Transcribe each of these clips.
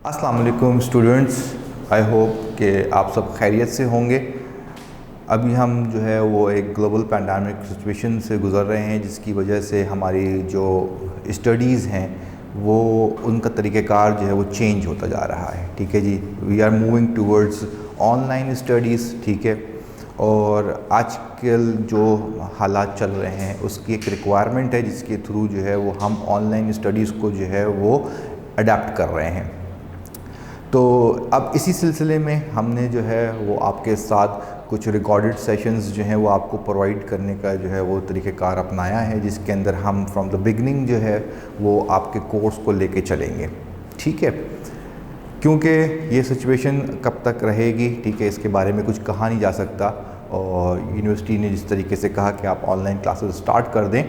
अस्सलाम वालेकुम students, I hope कि आप सब खैरियत से होंगे। अभी हम जो है वो एक ग्लोबल पैंडेमिक सिचुएशन से गुज़र रहे हैं, जिसकी वजह से हमारी जो स्टडीज़ हैं वो उनका तरीक़ेकार जो है वो चेंज होता जा रहा है। ठीक है जी, we are moving towards online studies. ठीक है, और आजकल जो हालात चल रहे हैं उसकी एक रिक्वायरमेंट है जिसके थ्रू जो है वो हम ऑनलाइन स्टडीज़ को जो है वो अडेप्ट कर रहे हैं। तो अब इसी सिलसिले में हमने जो है वो आपके साथ कुछ रिकॉर्डेड सेशंस जो हैं वो आपको प्रोवाइड करने का जो है वो तरीक़ेकार अपनाया है, जिसके अंदर हम फ्रॉम द बिगनिंग जो है वो आपके कोर्स को लेके चलेंगे। ठीक है, क्योंकि ये सिचुएशन कब तक रहेगी, ठीक है, इसके बारे में कुछ कहा नहीं जा सकता। और यूनिवर्सिटी ने जिस तरीके से कहा कि आप ऑनलाइन क्लासेस स्टार्ट कर दें,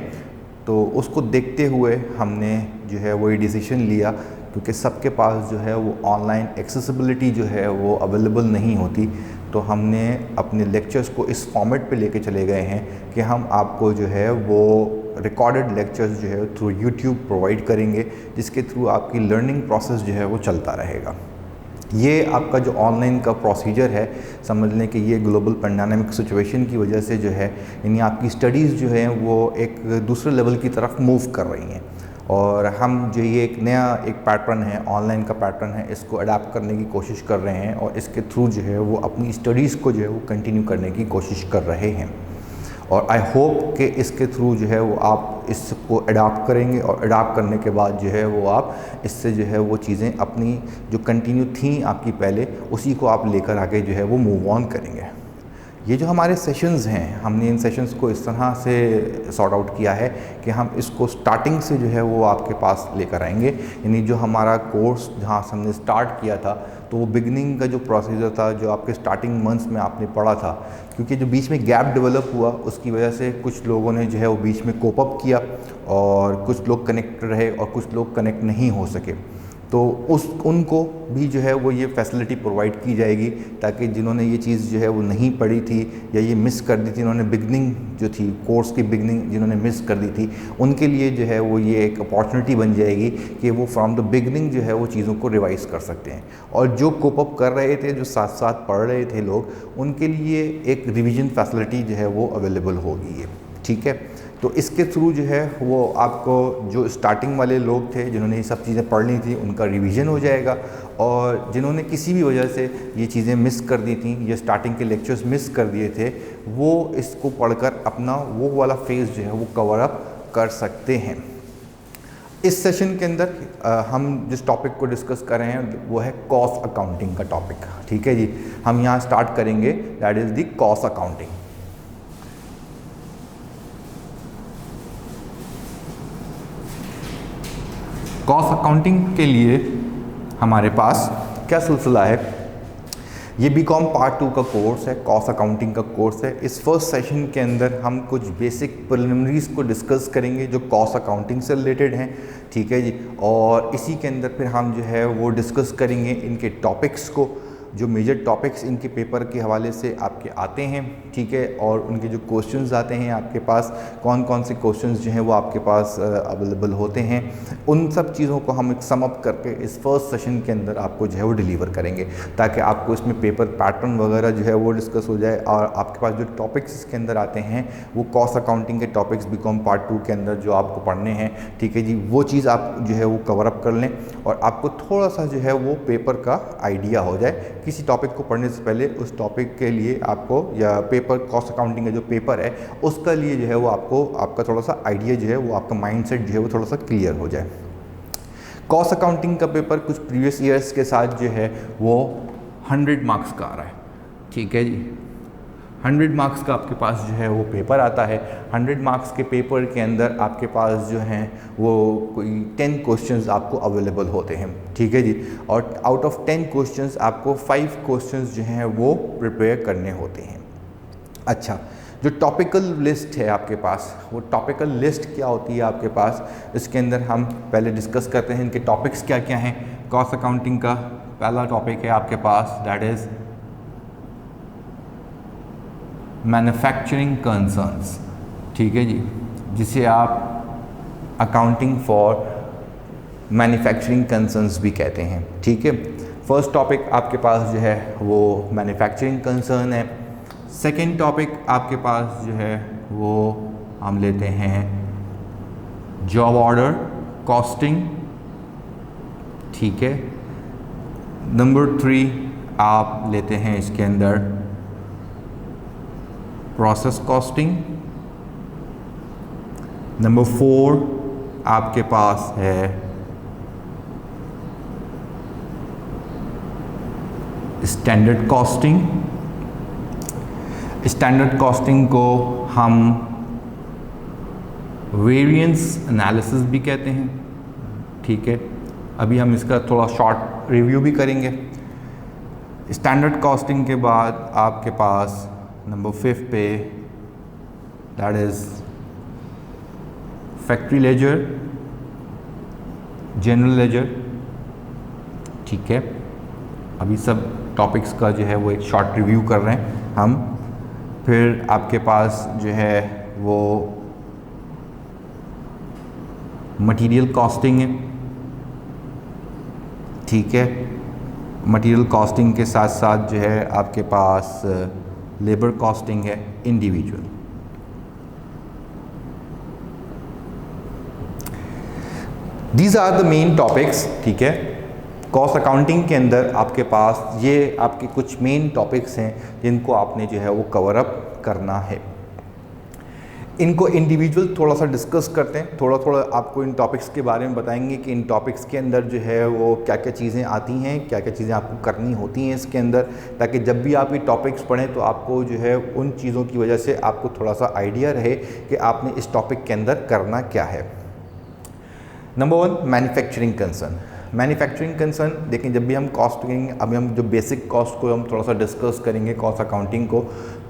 तो उसको देखते हुए हमने जो है वो ये डिसीजन लिया, क्योंकि सबके पास जो है वो ऑनलाइन एक्सेसिबिलिटी जो है वो अवेलेबल नहीं होती। तो हमने अपने लेक्चर्स को इस फॉर्मेट पे लेके चले गए हैं कि हम आपको जो है वो रिकॉर्डेड लेक्चर्स जो है थ्रू यूट्यूब प्रोवाइड करेंगे, जिसके थ्रू आपकी लर्निंग प्रोसेस जो है वो चलता रहेगा। ये आपका जो ऑनलाइन का प्रोसीजर है, समझ लें कि ये ग्लोबल पैंडेमिक सिचुएशन की वजह से जो है यानी आपकी स्टडीज़ जो है वो एक दूसरे लेवल की तरफ मूव कर रही हैं। और हम जो ये एक नया एक पैटर्न है, ऑनलाइन का पैटर्न है, इसको अडेप्ट करने की कोशिश कर रहे हैं और इसके थ्रू जो है वो अपनी स्टडीज़ को जो है वो कंटिन्यू करने की कोशिश कर रहे हैं। और आई होप कि इसके थ्रू जो है वो आप इसको अडाप्ट करेंगे और अडाप्ट करने के बाद जो है वो आप इससे जो है वो चीज़ें अपनी जो कंटिन्यू थी आपकी पहले, उसी को आप लेकर आगे जो है वो मूव ऑन करेंगे। ये जो हमारे सेशंस हैं, हमने इन सेशंस को इस तरह से सॉर्ट आउट किया है कि हम इसको स्टार्टिंग से जो है वो आपके पास लेकर आएंगे। यानी जो हमारा कोर्स जहाँ से हमने स्टार्ट किया था, तो वो बिगनिंग का जो प्रोसीजर था, जो आपके स्टार्टिंग मंथ्स में आपने पढ़ा था, क्योंकि जो बीच में गैप डेवलप हुआ उसकी वजह से कुछ लोगों ने जो है वो बीच में कोप अप किया और कुछ लोग कनेक्ट रहे और कुछ लोग कनेक्ट नहीं हो सके। तो उनको भी जो है वो ये फैसिलिटी प्रोवाइड की जाएगी, ताकि जिन्होंने ये चीज़ जो है वो नहीं पढ़ी थी या ये मिस कर दी थी, इन्होंने बिगनिंग जो थी, कोर्स की बिगनिंग जिन्होंने मिस कर दी थी, उनके लिए जो है वो ये एक अपॉर्चुनिटी बन जाएगी कि वो फ्रॉम द बिगनिंग जो है वो चीज़ों को रिवाइज़ कर सकते हैं। और जो कोप अप कर रहे थे, जो साथ साथ पढ़ रहे थे लोग, उनके लिए एक रिविज़न फैसिलिटी जो है वो अवेलेबल होगी। ये ठीक है। तो इसके थ्रू जो है वो आपको जो स्टार्टिंग वाले लोग थे जिन्होंने ये सब चीज़ें पढ़नी थी, उनका रिवीजन हो जाएगा। और जिन्होंने किसी भी वजह से ये चीज़ें मिस कर दी थी, ये स्टार्टिंग के लेक्चर्स मिस कर दिए थे, वो इसको पढ़कर अपना वो वाला फेज़ जो है वो कवर अप कर सकते हैं। इस सेशन के अंदर हम जिस टॉपिक को डिस्कस कर रहे हैं वो है कॉस्ट अकाउंटिंग का टॉपिक। ठीक है जी, हम यहाँ स्टार्ट करेंगे, that is the cost accounting. Cost accounting के लिए हमारे पास क्या सिलसिला है, ये बीकॉम पार्ट 2 का कोर्स है, कॉस्ट अकाउंटिंग का कोर्स है। इस फर्स्ट सेशन के अंदर हम कुछ बेसिक प्रिलिमिनरीज को डिस्कस करेंगे जो कॉस्ट अकाउंटिंग से रिलेटेड हैं। ठीक है जी, और इसी के अंदर फिर हम जो है वो डिस्कस करेंगे इनके टॉपिक्स को, जो मेजर टॉपिक्स इनके पेपर के हवाले से आपके आते हैं। ठीक है, और उनके जो क्वेश्चंस आते हैं आपके पास, कौन कौन से क्वेश्चंस जो हैं वो आपके पास अवेलेबल होते हैं, उन सब चीज़ों को हम एक सम अप करके इस फर्स्ट सेशन के अंदर आपको जो है वो डिलीवर करेंगे, ताकि आपको इसमें पेपर पैटर्न वगैरह जो है वो डिस्कस हो जाए। और आपके पास जो टॉपिक्स इसके अंदर आते हैं वो कॉस्ट अकाउंटिंग के टॉपिक्स बीकॉम पार्ट 2 के अंदर जो आपको पढ़ने हैं, ठीक है जी, वो चीज़ आप जो है वो कवर अप कर लें और आपको थोड़ा सा जो है वो पेपर का आइडिया हो जाए। किसी टॉपिक को पढ़ने से पहले उस टॉपिक के लिए आपको, या पेपर कॉस्ट अकाउंटिंग का जो पेपर है उसका लिए जो है वो आपको, आपका थोड़ा सा आइडिया जो है वो, आपका माइंडसेट जो है वो थोड़ा सा क्लियर हो जाए। कॉस्ट अकाउंटिंग का पेपर कुछ प्रीवियस ईयर्स के साथ जो है वो 100 मार्क्स का आ रहा है। ठीक है जी, 100 मार्क्स का आपके पास जो है वो पेपर आता है। 100 मार्क्स के पेपर के अंदर आपके पास जो हैं वो कोई 10 क्वेश्चंस आपको अवेलेबल होते हैं। ठीक है जी, और आउट ऑफ 10 क्वेश्चंस आपको 5 क्वेश्चंस जो हैं वो प्रिपेयर करने होते हैं। अच्छा, जो टॉपिकल लिस्ट है आपके पास, वो टॉपिकल लिस्ट क्या होती है आपके पास, इसके अंदर हम पहले डिस्कस करते हैं इनके टॉपिक्स क्या क्या हैं। कॉस्ट अकाउंटिंग का पहला टॉपिक है आपके पास, दैट इज़ मैन्युफैक्चरिंग कंसर्न्स। ठीक है जी, जिसे आप अकाउंटिंग फॉर मैन्युफैक्चरिंग कंसर्न्स भी कहते हैं। ठीक है, फर्स्ट टॉपिक आपके पास जो है वो मैन्युफैक्चरिंग कंसर्न है। सेकंड टॉपिक आपके पास जो है वो हम लेते हैं जॉब ऑर्डर कॉस्टिंग। ठीक है, नंबर 3 आप लेते हैं इसके अंदर प्रोसेस कॉस्टिंग। नंबर 4 आपके पास है स्टैंडर्ड कॉस्टिंग। स्टैंडर्ड कॉस्टिंग को हम वेरिएंस एनालिसिस भी कहते हैं। ठीक है, अभी हम इसका थोड़ा शॉर्ट रिव्यू भी करेंगे। स्टैंडर्ड कॉस्टिंग के बाद आपके पास नंबर 5 पे that is factory ledger, general ledger. ठीक है, अभी सब टॉपिक्स का जो है वो एक शॉर्ट रिव्यू कर रहे हैं हम। फिर आपके पास जो है वो मटेरियल कॉस्टिंग है। ठीक है, मटेरियल कॉस्टिंग के साथ साथ जो है आपके पास लेबर कॉस्टिंग है individual. These are the main topics. ठीक है, कॉस्ट अकाउंटिंग के अंदर आपके पास ये आपके कुछ मेन टॉपिक्स हैं जिनको आपने जो है वो कवर अप करना है। इनको इंडिविजुअल थोड़ा सा डिस्कस करते हैं, थोड़ा थोड़ा आपको इन टॉपिक्स के बारे में बताएंगे कि इन टॉपिक्स के अंदर जो है वो क्या क्या चीज़ें आती हैं, क्या क्या चीज़ें आपको करनी होती हैं इसके अंदर, ताकि जब भी आप ये टॉपिक्स पढ़ें तो आपको जो है उन चीज़ों की वजह से आपको थोड़ा सा आइडिया रहे कि आपने इस टॉपिक के अंदर करना क्या है। Number 1 manufacturing concern. Manufacturing concern देखें, जब भी हम कॉस्ट करेंगे, अभी हम जो बेसिक कॉस्ट को हम थोड़ा सा डिस्कस करेंगे कॉस्ट अकाउंटिंग को,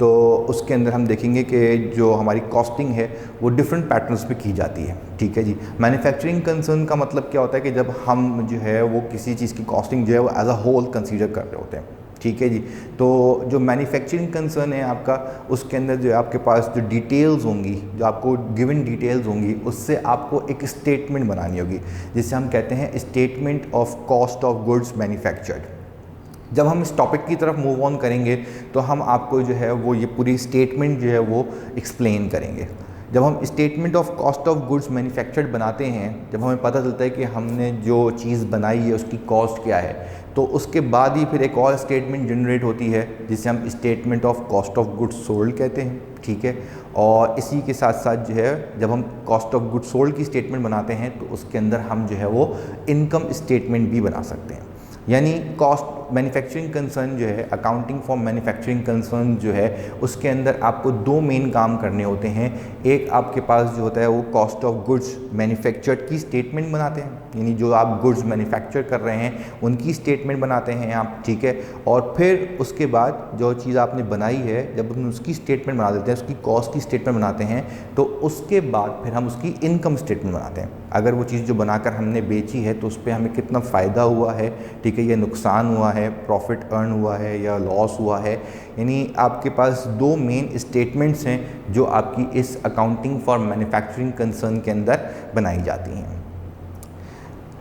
तो उसके अंदर हम देखेंगे कि जो हमारी कॉस्टिंग है वो डिफरेंट पैटर्न्स पे की जाती है। ठीक है जी, मैन्युफैक्चरिंग कंसर्न का मतलब क्या होता है कि जब हम जो है वो किसी चीज़ की कॉस्टिंग जो है वो एज अ होल कंसीडर कर रहे होते हैं। ठीक है जी, तो जो मैन्युफैक्चरिंग कंसर्न है आपका, उसके अंदर जो है आपके पास जो डिटेल्स होंगी, जो आपको गिवन डिटेल्स होंगी, उससे आपको एक स्टेटमेंट बनानी होगी जिसे हम कहते हैं statement of cost of goods manufactured. जब हम इस टॉपिक की तरफ मूव ऑन करेंगे तो हम आपको जो है वो ये पूरी स्टेटमेंट जो है वो एक्सप्लेन करेंगे। जब हम statement of cost of goods manufactured बनाते हैं, जब हमें पता चलता है कि हमने जो चीज़ बनाई है उसकी कॉस्ट क्या है, तो उसके बाद ही फिर एक और स्टेटमेंट जनरेट होती है जिसे हम statement of cost of goods sold कहते हैं। ठीक है, और इसी के साथ साथ जो है जब हम कॉस्ट ऑफ गुड्स सोल्ड की स्टेटमेंट बनाते हैं तो उसके अंदर हम जो है वो इनकम स्टेटमेंट भी बना सकते हैं। यानी कॉस्ट मैन्युफैक्चरिंग कंसर्न जो है, अकाउंटिंग फॉर मैन्युफैक्चरिंग कंसर्न जो है, उसके अंदर आपको 2 मेन काम करने होते हैं। एक आपके पास जो होता है वो कॉस्ट ऑफ गुड्स मैन्युफैक्चर्ड की स्टेटमेंट बनाते हैं, यानी जो आप गुड्स मैन्युफैक्चर कर रहे हैं उनकी स्टेटमेंट बनाते हैं आप। ठीक है, और फिर उसके बाद जो चीज़ आपने बनाई है, जब हम उसकी स्टेटमेंट बना देते हैं, उसकी कॉस्ट की स्टेटमेंट बनाते हैं, तो उसके बाद फिर हम उसकी इनकम स्टेटमेंट बनाते हैं। अगर वो चीज़ जो बनाकर हमने बेची है तो उस पर हमें कितना फ़ायदा हुआ है, ठीक है, या नुकसान हुआ है, प्रॉफिट अर्न हुआ है या लॉस हुआ है। यानी आपके पास 2 मेन स्टेटमेंट्स हैं जो आपकी इस अकाउंटिंग फॉर मैन्युफैक्चरिंग कंसर्न के अंदर बनाई जाती हैं।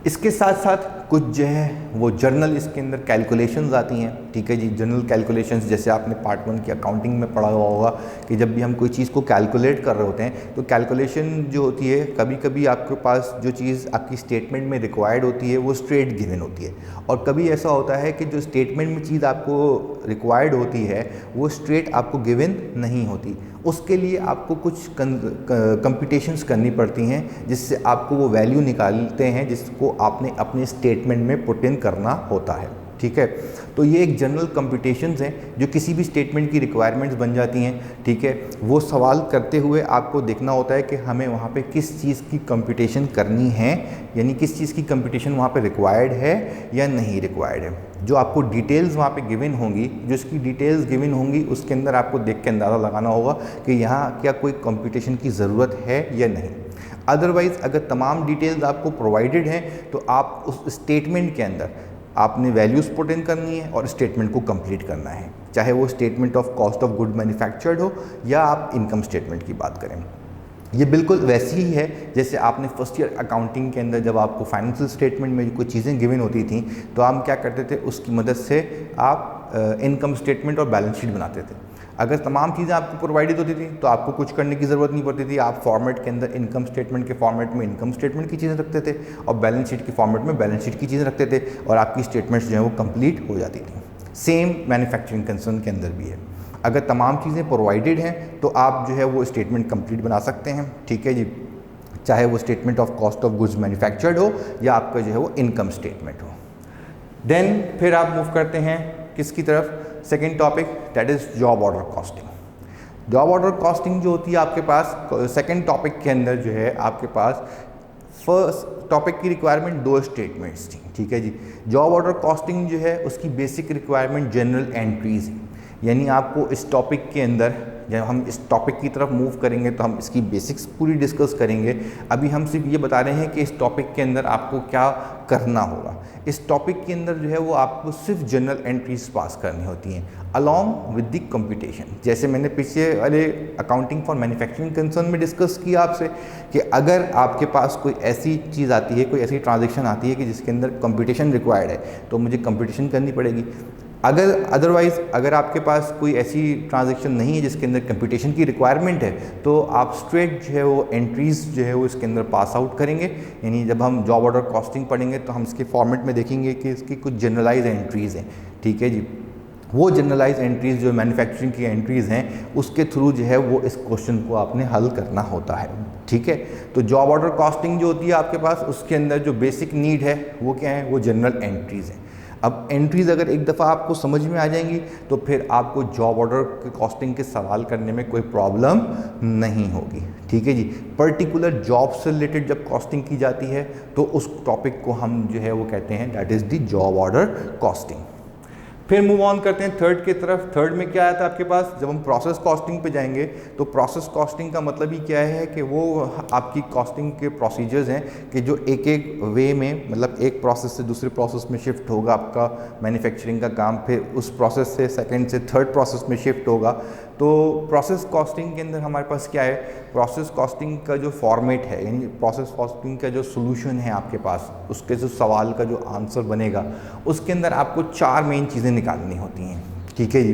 इसके साथ साथ कुछ जो है वो जर्नल इसके अंदर कैलकुलेशंस आती हैं। ठीक है जी, जनरल कैलकुलेशंस जैसे आपने पार्ट 1 की अकाउंटिंग में पढ़ा हुआ होगा कि जब भी हम कोई चीज़ को कैलकुलेट कर रहे होते हैं तो कैलकुलेशन जो होती है, कभी कभी आपके पास जो चीज़ आपकी स्टेटमेंट में रिक्वायर्ड होती है वो स्ट्रेट गिवन होती है, और कभी ऐसा होता है कि जो स्टेटमेंट में चीज़ आपको रिक्वायर्ड होती है वो स्ट्रेट आपको गिवन नहीं होती। उसके लिए आपको कुछ कंप्यूटेशंस करनी पड़ती हैं जिससे आपको वो वैल्यू निकालते हैं जिसको आपने अपने स्टेटमेंट में पुट इन करना होता है। ठीक है, तो ये एक जनरल कंप्यूटेशंस हैं जो किसी भी स्टेटमेंट की रिक्वायरमेंट्स बन जाती हैं। ठीक है, वो सवाल करते हुए आपको देखना होता है कि हमें वहाँ पे किस चीज़ की कंप्यूटेशन करनी है, यानी किस चीज़ की कंप्यूटेशन वहाँ पे रिक्वायर्ड है या नहीं रिक्वायर्ड है। जो आपको डिटेल्स वहाँ पे गिवन होंगी, जो इसकी डिटेल्स गिवन होंगी, उसके अंदर आपको देख के अंदाज़ा लगाना होगा कि यहाँ क्या कोई कंप्यूटेशन की ज़रूरत है या नहीं। अदरवाइज़ अगर तमाम डिटेल्स आपको प्रोवाइडेड हैं तो आप उस स्टेटमेंट के अंदर आपने वैल्यूज़ पुट इन करनी है और स्टेटमेंट को कंप्लीट करना है, चाहे वो statement of cost of good manufactured हो या आप इनकम स्टेटमेंट की बात करें। ये बिल्कुल वैसी ही है जैसे आपने फर्स्ट ईयर अकाउंटिंग के अंदर जब आपको फाइनेंशियल स्टेटमेंट में कुछ चीज़ें गिवन होती थी तो हम क्या करते थे, उसकी मदद से आप इनकम स्टेटमेंट और बैलेंस शीट बनाते थे। अगर तमाम चीज़ें आपको प्रोवाइडेड होती थी तो आपको कुछ करने की ज़रूरत नहीं पड़ती थी। आप फॉर्मेट के अंदर इनकम स्टेटमेंट के फॉर्मेट में इनकम स्टेटमेंट की चीज़ें रखते थे और बैलेंस शीट के फॉर्मेट में बैलेंस शीट की चीज़ें रखते थे और आपकी स्टेटमेंट्स जो है वो कंप्लीट हो जाती थी। सेम मैन्युफैक्चरिंग कंसर्न के अंदर भी है। अगर तमाम चीज़ें प्रोवाइडेड हैं तो आप जो है वो स्टेटमेंट कंप्लीट बना सकते हैं, ठीक है जी, चाहे वो statement of cost of goods manufactured हो या आपका जो है वो इनकम स्टेटमेंट हो। देन फिर आप मूव करते हैं किसकी तरफ, second topic, that is job order costing. Job order costing जो होती है आपके पास सेकेंड टॉपिक के अंदर जो है आपके पास फर्स्ट टॉपिक की रिक्वायरमेंट 2 स्टेटमेंट्स थी, ठीक है जी। जॉब ऑर्डर कॉस्टिंग जो है उसकी बेसिक रिक्वायरमेंट जनरल एंट्रीज है, यानी आपको इस टॉपिक के अंदर जब हम इस टॉपिक की तरफ मूव करेंगे तो हम इसकी बेसिक्स पूरी डिस्कस करेंगे। अभी हम सिर्फ ये बता रहे हैं कि इस टॉपिक के अंदर आपको क्या करना होगा। इस टॉपिक के अंदर जो है वो आपको सिर्फ जनरल एंट्रीज पास करनी होती हैं अलॉन्ग विद द कंप्यूटेशन। जैसे मैंने पिछले वाले अकाउंटिंग फॉर मैन्युफैक्चरिंग कंसर्न में डिस्कस किया आपसे कि अगर आपके पास कोई ऐसी चीज़ आती है, कोई ऐसी ट्रांजेक्शन आती है कि जिसके अंदर कंप्यूटेशन रिक्वायर्ड है तो मुझे कंप्यूटेशन करनी पड़ेगी। अगर अदरवाइज़ अगर आपके पास कोई ऐसी ट्रांजैक्शन नहीं है जिसके अंदर कंप्यूटेशन की रिक्वायरमेंट है तो आप स्ट्रेट जो है वो एंट्रीज़ जो है वो इसके अंदर पास आउट करेंगे। यानी जब हम जॉब ऑर्डर कॉस्टिंग पढ़ेंगे तो हम इसके फॉर्मेट में देखेंगे कि इसकी कुछ जनरलाइज एंट्रीज़ हैं, ठीक है जी। वो जनरलाइज एंट्रीज़ जो मैन्युफैक्चरिंग की एंट्रीज़ हैं उसके थ्रू जो है वो इस क्वेश्चन को आपने हल करना होता है, ठीक है। तो जॉब ऑर्डर कॉस्टिंग जो होती है आपके पास उसके अंदर जो बेसिक नीड है वो क्या है, वो जनरल एंट्रीज़ हैं। अब एंट्रीज़ अगर एक दफ़ा आपको समझ में आ जाएंगी तो फिर आपको जॉब ऑर्डर के कॉस्टिंग के सवाल करने में कोई प्रॉब्लम नहीं होगी, ठीक है जी। पर्टिकुलर जॉब से रिलेटेड जब कॉस्टिंग की जाती है तो उस टॉपिक को हम जो है वो कहते हैं that is the job order costing. फिर मूव ऑन करते हैं थर्ड की तरफ। थर्ड में क्या आता है आपके पास, जब हम प्रोसेस कॉस्टिंग पे जाएंगे तो प्रोसेस कॉस्टिंग का मतलब ही क्या है कि वो आपकी कॉस्टिंग के प्रोसीजर्स हैं कि जो एक एक वे में, मतलब एक प्रोसेस से दूसरे प्रोसेस में शिफ्ट होगा आपका मैन्युफैक्चरिंग का काम, फिर उस प्रोसेस से सेकंड से थर्ड प्रोसेस में शिफ्ट होगा। तो प्रोसेस कॉस्टिंग के अंदर हमारे पास क्या है, प्रोसेस कॉस्टिंग का जो फॉर्मेट है यानी प्रोसेस कॉस्टिंग का जो सोल्यूशन है आपके पास, उसके जो सवाल का जो आंसर बनेगा उसके अंदर आपको 4 मेन चीज़ें निकालनी होती हैं, ठीक है जी।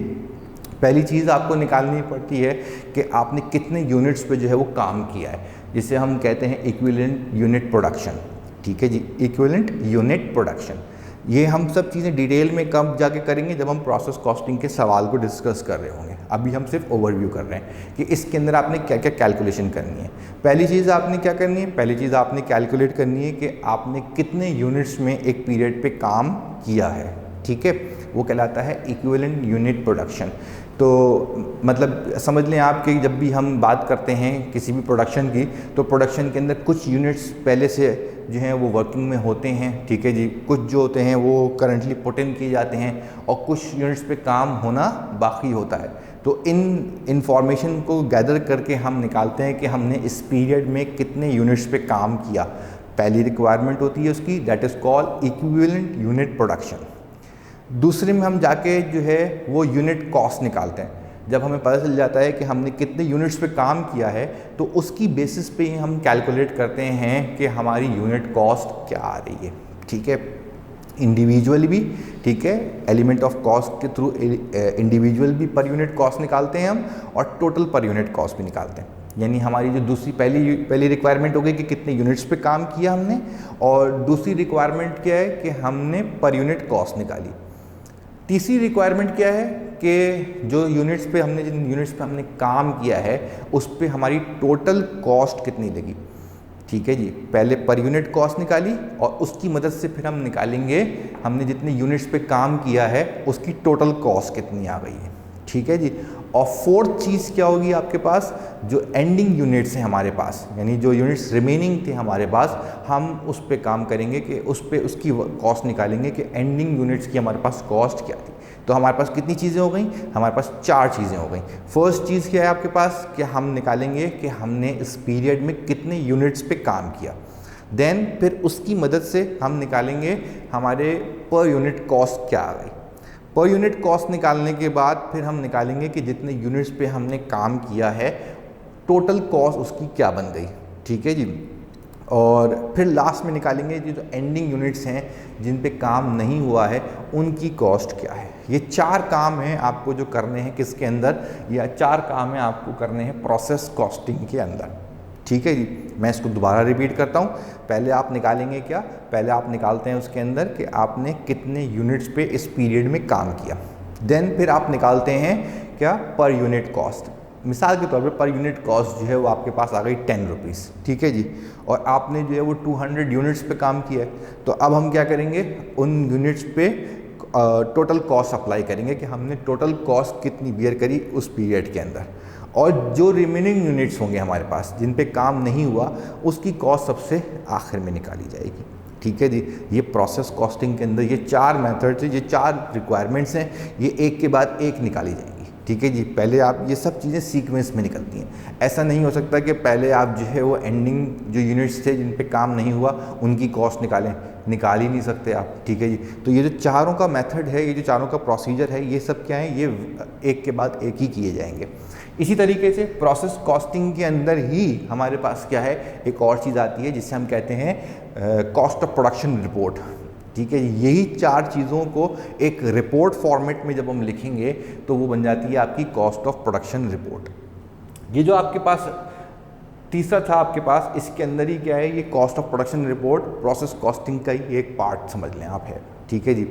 पहली चीज़ आपको निकालनी पड़ती है कि आपने कितने यूनिट्स पे जो है वो काम किया है, जिसे हम कहते हैं इक्विवेलेंट यूनिट प्रोडक्शन, ठीक है जी, इक्विवेलेंट यूनिट प्रोडक्शन। ये हम सब चीज़ें डिटेल में कब जाके करेंगे, जब हम प्रोसेस कॉस्टिंग के सवाल को डिस्कस कर रहे होंगे। अभी हम सिर्फ ओवरव्यू कर रहे हैं कि इसके अंदर आपने क्या क्या कैलकुलेशन करनी है। पहली चीज़ आपने क्या करनी है, पहली चीज़ आपने कैलकुलेट करनी है कि आपने कितने यूनिट्स में एक पीरियड पे काम किया है, ठीक है। वो कहलाता है इक्विवेलेंट यूनिट प्रोडक्शन। तो मतलब समझ लें आप कि जब भी हम बात करते हैं किसी भी प्रोडक्शन की तो प्रोडक्शन के अंदर कुछ यूनिट्स पहले से जो हैं वो वर्किंग में होते हैं, ठीक है जी। कुछ जो होते हैं वो करंटली पुट इन किए जाते हैं और कुछ यूनिट्स पे काम होना बाकी होता है। तो इन इंफॉर्मेशन को गैदर करके हम निकालते हैं कि हमने इस पीरियड में कितने यूनिट्स पे काम किया। पहली रिक्वायरमेंट होती है उसकी, that is called equivalent unit production. दूसरे में हम जाके जो है वो यूनिट कॉस्ट निकालते हैं। जब हमें पता चल जाता है कि हमने कितने यूनिट्स पे काम किया है तो उसकी बेसिस पे ही हम कैलकुलेट करते हैं कि हमारी यूनिट कॉस्ट क्या आ रही है, ठीक है। इंडिविजुअली भी, ठीक है, एलिमेंट ऑफ कॉस्ट के थ्रू इंडिविजुअल भी पर यूनिट कॉस्ट निकालते हैं हम और टोटल पर यूनिट कॉस्ट भी निकालते हैं। यानी हमारी जो दूसरी पहली रिक्वायरमेंट हो गई कि कितने यूनिट्स पे काम किया हमने, और दूसरी रिक्वायरमेंट क्या है कि हमने पर यूनिट कॉस्ट निकाली। तीसरी रिक्वायरमेंट क्या है कि जो यूनिट्स पे हमने जिन यूनिट्स पे हमने काम किया है उस पे हमारी टोटल कॉस्ट कितनी लगी, ठीक है जी। पहले पर यूनिट कॉस्ट निकाली और उसकी मदद से फिर हम निकालेंगे हमने जितने यूनिट्स पे काम किया है उसकी टोटल कॉस्ट कितनी आ गई है, ठीक है जी। और फोर्थ चीज़ क्या होगी आपके पास, जो एंडिंग यूनिट्स हैं हमारे पास, यानी जो यूनिट्स रिमेनिंग थे हमारे पास, हम उस पे काम करेंगे कि उस पे उसकी कॉस्ट निकालेंगे कि एंडिंग यूनिट्स की हमारे पास कॉस्ट क्या थी। तो हमारे पास कितनी चीज़ें हो गई, हमारे पास 4 चीज़ें हो गई। फर्स्ट चीज़ क्या है आपके पास कि हम निकालेंगे कि हमने इस पीरियड में कितने यूनिट्स पे काम किया। देन फिर उसकी मदद से हम निकालेंगे हमारे पर यूनिट कॉस्ट क्या आ गई। पर यूनिट कॉस्ट निकालने के बाद फिर हम निकालेंगे कि जितने यूनिट्स पे हमने काम किया है टोटल कॉस्ट उसकी क्या बन गई, ठीक है जी। और फिर लास्ट में निकालेंगे जो एंडिंग यूनिट्स हैं जिन पे काम नहीं हुआ है उनकी कॉस्ट क्या है। ये 4 काम हैं आपको जो करने हैं किसके अंदर, या 4 काम हैं आपको करने हैं प्रोसेस कॉस्टिंग के अंदर, ठीक है जी। मैं इसको दोबारा रिपीट करता हूँ। पहले आप निकालेंगे क्या, पहले आप निकालते हैं उसके अंदर कि आपने कितने यूनिट्स पे इस पीरियड में काम किया। देन फिर आप निकालते हैं क्या, पर यूनिट कॉस्ट। मिसाल के तौर पर यूनिट कॉस्ट जो है वो आपके पास आ गई 10 रुपीज़, ठीक है जी। और आपने जो है वो 200 यूनिट्स पे काम किया है, तो अब हम क्या करेंगे, उन यूनिट्स पे टोटल कॉस्ट अप्लाई करेंगे कि हमने टोटल कॉस्ट कितनी बियर करी उस पीरियड के अंदर। और जो रिमेनिंग यूनिट्स होंगे हमारे पास जिन पे काम नहीं हुआ उसकी कॉस्ट सबसे आखिर में निकाली जाएगी, ठीक है जी। ये प्रोसेस कॉस्टिंग के अंदर ये 4 मेथड्स हैं, ये 4 रिक्वायरमेंट्स हैं, ये एक के बाद एक निकाली जाएंगी, ठीक है जी। पहले आप ये सब चीज़ें सीक्वेंस में निकलती हैं। ऐसा नहीं हो सकता कि पहले आप जो है वो एंडिंग जो यूनिट्स थे जिन पे काम नहीं हुआ उनकी कॉस्ट निकालें, निकाल ही नहीं सकते आप, ठीक है जी। तो ये जो चारों का मेथड है, ये जो चारों का प्रोसीजर है, ये सब क्या है, ये एक के बाद एक ही किए जाएंगे। इसी तरीके से प्रोसेस कॉस्टिंग के अंदर ही हमारे पास क्या है, एक और चीज़ आती है जिसे हम कहते हैं कॉस्ट ऑफ प्रोडक्शन रिपोर्ट, ठीक है। यही 4 चीज़ों को एक रिपोर्ट फॉर्मेट में जब हम लिखेंगे तो वो बन जाती है आपकी कॉस्ट ऑफ प्रोडक्शन रिपोर्ट। ये जो आपके पास तीसरा था आपके पास, इसके अंदर ही क्या है, ये cost of production report process costing का ही एक पार्ट समझ लें आप है, ठीक है जी।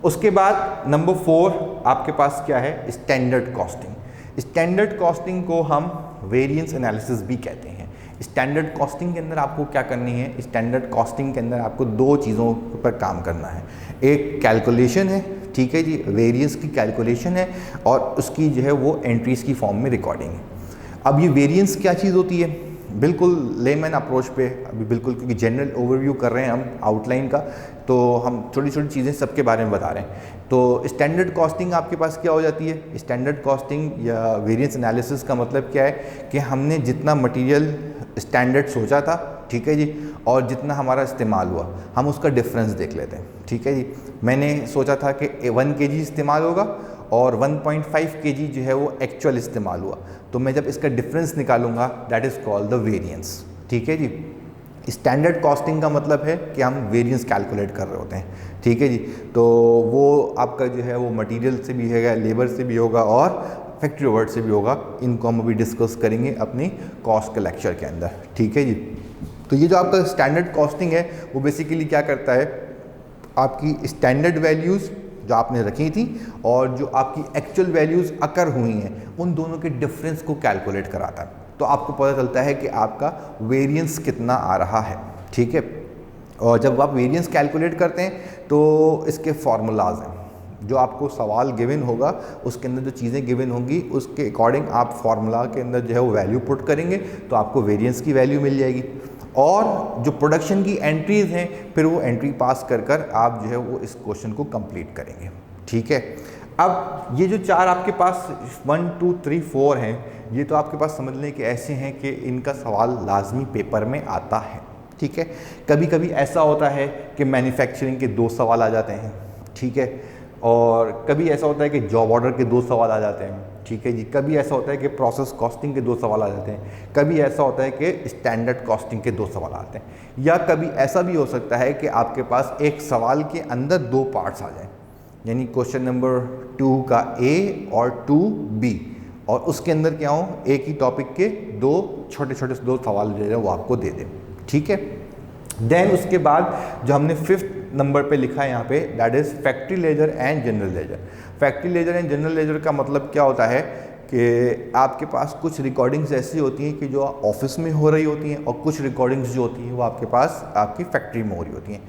उसके बाद नंबर 4 आपके पास क्या है, स्टैंडर्ड कॉस्टिंग। स्टैंडर्ड कॉस्टिंग को हम वेरिएंस एनालिसिस भी कहते हैं। स्टैंडर्ड कॉस्टिंग के अंदर आपको क्या करनी है, स्टैंडर्ड कॉस्टिंग के अंदर आपको 2 चीज़ों पर काम करना है। एक कैलकुलेशन है, ठीक है जी, वेरिएंस की कैलकुलेशन है, और उसकी जो है वो एंट्रीज की फॉर्म में रिकॉर्डिंग है। अब ये वेरिएंस क्या चीज़ होती है, बिल्कुल लेमन अप्रोच पे अभी बिल्कुल, क्योंकि जनरल ओवरव्यू कर रहे हैं हम आउटलाइन का, तो हम छोटी छोटी चीज़ें सबके बारे में बता रहे हैं। तो स्टैंडर्ड कॉस्टिंग आपके पास क्या हो जाती है, स्टैंडर्ड कॉस्टिंग या वेरिएंस एनालिसिस का मतलब क्या है कि हमने जितना मटेरियल स्टैंडर्ड सोचा था, ठीक है जी, और जितना हमारा इस्तेमाल हुआ हम उसका डिफरेंस देख लेते हैं, ठीक है जी। मैंने सोचा था कि 1 kg इस्तेमाल होगा और 1.5 kg जो है वो एक्चुअल इस्तेमाल हुआ, तो मैं जब इसका डिफरेंस निकालूंगा that is called the variance, ठीक है जी। स्टैंडर्ड कॉस्टिंग का मतलब है कि हम वेरिएंस कैलकुलेट कर रहे होते हैं, ठीक है जी। तो वो आपका जो है वो मटेरियल से भी है, लेबर से भी होगा और फैक्ट्री ओवरहेड से भी होगा। इनको हम अभी डिस्कस करेंगे अपनी कॉस्ट के लेक्चर के अंदर, ठीक है जी। तो ये जो आपका स्टैंडर्ड कॉस्टिंग है वो बेसिकली क्या करता है, आपकी स्टैंडर्ड वैल्यूज़ जो आपने रखी थी और जो आपकी एक्चुअल वैल्यूज़ अकर हुई हैं उन दोनों के डिफरेंस को कैलकुलेट कराता है। तो आपको पता चलता है कि आपका वेरिएंस कितना आ रहा है, ठीक है। और जब आप वेरिएंस कैलकुलेट करते हैं तो इसके फार्मूलाज हैं, जो आपको सवाल गिवन होगा उसके अंदर जो चीज़ें गिवन होंगी उसके अकॉर्डिंग आप फार्मूला के अंदर जो है वो वैल्यू पुट करेंगे तो आपको वेरिएंस की वैल्यू मिल जाएगी। और जो प्रोडक्शन की एंट्रीज़ हैं फिर वो एंट्री पास कर कर आप जो है वो इस क्वेश्चन को कंप्लीट करेंगे, ठीक है। अब ये जो 4 आपके पास 1, 2, 3, 4 हैं, ये तो आपके पास समझ लें कि ऐसे हैं कि इनका सवाल लाजमी पेपर में आता है, ठीक है। कभी कभी ऐसा होता है कि मैन्युफैक्चरिंग के 2 सवाल आ जाते हैं, ठीक है। और कभी ऐसा होता है कि जॉब ऑर्डर के 2 सवाल आ जाते हैं, ठीक है जी। कभी ऐसा होता है कि प्रोसेस कॉस्टिंग के 2 सवाल आ जाते हैं, कभी ऐसा होता है कि स्टैंडर्ड कॉस्टिंग के 2 सवाल आते हैं, या कभी ऐसा भी हो सकता है कि आपके पास एक सवाल के अंदर 2 पार्ट्स आ जाएं, यानी क्वेश्चन नंबर 2 का A और 2B, और उसके अंदर क्या हो, एक ही टॉपिक के 2 छोटे छोटे 2 सवाल जो है वो आपको दे दें, ठीक है। देन उसके बाद जो हमने 5th नंबर पे लिखा है यहाँ पे, that is factory ledger and general ledger. Factory ledger and general ledger का मतलब क्या होता है कि आपके पास कुछ रिकॉर्डिंग्स ऐसी होती हैं कि जो ऑफिस में हो रही होती हैं और कुछ रिकॉर्डिंग्स जो होती हैं वो आपके पास आपकी फैक्ट्री में हो रही होती हैं।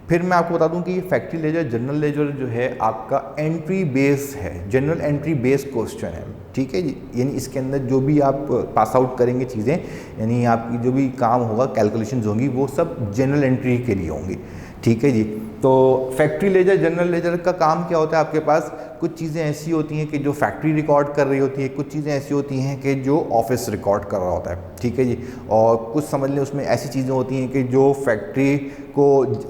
फिर मैं आपको बता दूं कि ये फैक्ट्री लेजर जनरल लेजर जो है आपका एंट्री बेस है, जनरल एंट्री बेस क्वेश्चन है, ठीक है जी। यानी इसके अंदर जो भी आप पास आउट करेंगे चीज़ें, यानी आपकी जो भी काम होगा, कैलकुलेशंस होंगी, वो सब जनरल एंट्री के लिए होंगी, ठीक है जी। तो फैक्ट्री लेजर जनरल लेजर का काम क्या होता है, आपके पास कुछ चीज़ें ऐसी होती हैं कि जो फैक्ट्री रिकॉर्ड कर रही होती है, कुछ चीज़ें ऐसी होती हैं कि जो ऑफिस रिकॉर्ड कर रहा होता है, ठीक है जी। और कुछ समझ लें उसमें ऐसी चीज़ें होती हैं कि जो फैक्ट्री को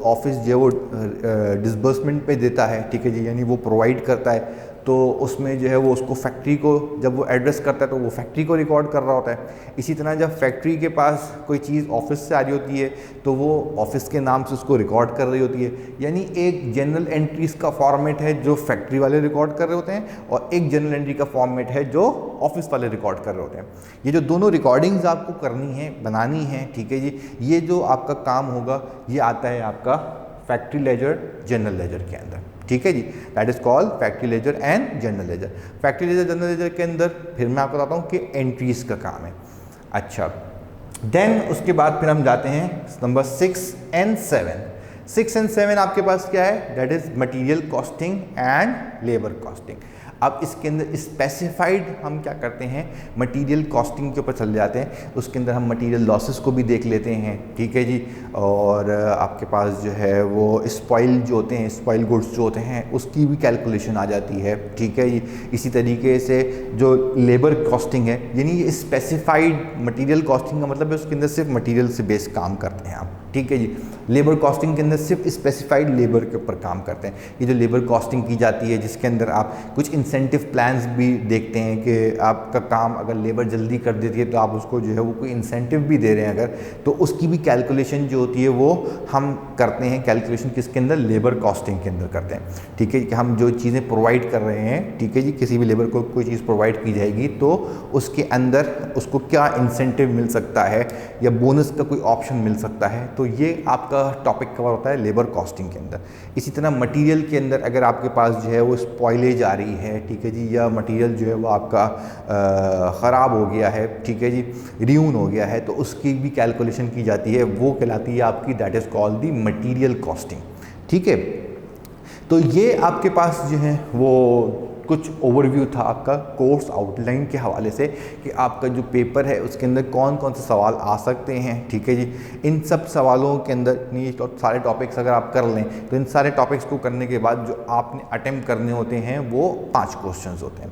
ऑफिस जो वो डिसबर्समेंट पे देता है, ठीक है जी, यानी वो प्रोवाइड करता है। तो उसमें जो है वो उसको फैक्ट्री को जब वो एड्रेस करता है तो वो फैक्ट्री को रिकॉर्ड कर रहा होता है। इसी तरह जब फैक्ट्री के पास कोई चीज़ ऑफिस से आ रही होती है तो वो ऑफिस के नाम से उसको रिकॉर्ड कर रही होती है। यानी एक जनरल एंट्रीज का फॉर्मेट है जो फैक्ट्री वाले रिकॉर्ड कर रहे होते हैं और एक जनरल एंट्री का फॉर्मेट है जो ऑफिस वाले रिकॉर्ड कर रहे होते हैं। ये जो दोनों रिकॉर्डिंग्स आपको करनी है, बनानी है, ठीक है जी, ये जो आपका काम होगा ये आता है आपका फैक्ट्री लेजर जनरल लेजर के अंदर, ठीक है जी। That is called factory ledger and general ledger. Factory ledger general ledger के अंदर फिर मैं आपको बताता हूँ कि एंट्रीज का काम है। अच्छा, देन उसके बाद फिर हम जाते हैं नंबर 6 and 7। 6 and 7 आपके पास क्या है, that is material costing and labour costing. अब इसके अंदर स्पेसिफाइड हम क्या करते हैं, मटेरियल कॉस्टिंग के ऊपर चले जाते हैं। उसके अंदर हम मटेरियल लॉसेस को भी देख लेते हैं, ठीक है जी। और आपके पास जो है वो स्पॉइल जो होते हैं, स्पॉइल गुड्स जो होते हैं उसकी भी कैलकुलेशन आ जाती है, ठीक है जी। इसी तरीके से जो लेबर कॉस्टिंग है, यानी ये स्पेसिफाइड मटेरियल कॉस्टिंग का मतलब है उसके अंदर सिर्फ मटेरियल से बेस काम करते हैं आप, ठीक है जी। लेबर कॉस्टिंग के अंदर सिर्फ स्पेसिफाइड लेबर के ऊपर काम करते हैं। ये जो लेबर कॉस्टिंग की जाती है जिसके अंदर आप कुछ इंसेंटिव प्लान्स भी देखते हैं कि आपका काम अगर लेबर जल्दी कर देती है तो आप उसको जो है वो कोई इंसेंटिव भी दे रहे हैं अगर, तो उसकी भी कैलकुलेशन जो होती है वो हम करते हैं। कैलकुलेशन किसके अंदर, लेबर कॉस्टिंग के अंदर करते हैं, ठीक है। कि हम जो चीज़ें प्रोवाइड कर रहे हैं, ठीक है जी, किसी भी लेबर को कोई चीज़ प्रोवाइड की जाएगी तो उसके अंदर उसको क्या इंसेंटिव मिल सकता है या बोनस का कोई ऑप्शन मिल सकता है, तो ये आपका टॉपिक कवर होता है लेबर कॉस्टिंग के अंदर। इसी तरह मटेरियल के अंदर अगर आपके पास जो है वो स्पॉइलेज आ रही है, ठीक है जी, या मटेरियल जो है वो आपका ख़राब हो गया है, ठीक है जी, रियून हो गया है, तो उसकी भी कैलकुलेशन की जाती है, वो कहलाती है आपकी, that is called the material costing, ठीक है। तो ये आपके पास जो है वो कुछ ओवरव्यू था आपका कोर्स आउटलाइन के हवाले से कि आपका जो पेपर है उसके अंदर कौन कौन से सवाल आ सकते हैं, ठीक है जी। इन सब सवालों के अंदर ये तो सारे टॉपिक्स अगर आप कर लें तो इन सारे टॉपिक्स को करने के बाद जो आपने अटेम्प्ट करने होते हैं वो 5 क्वेश्चंस होते हैं।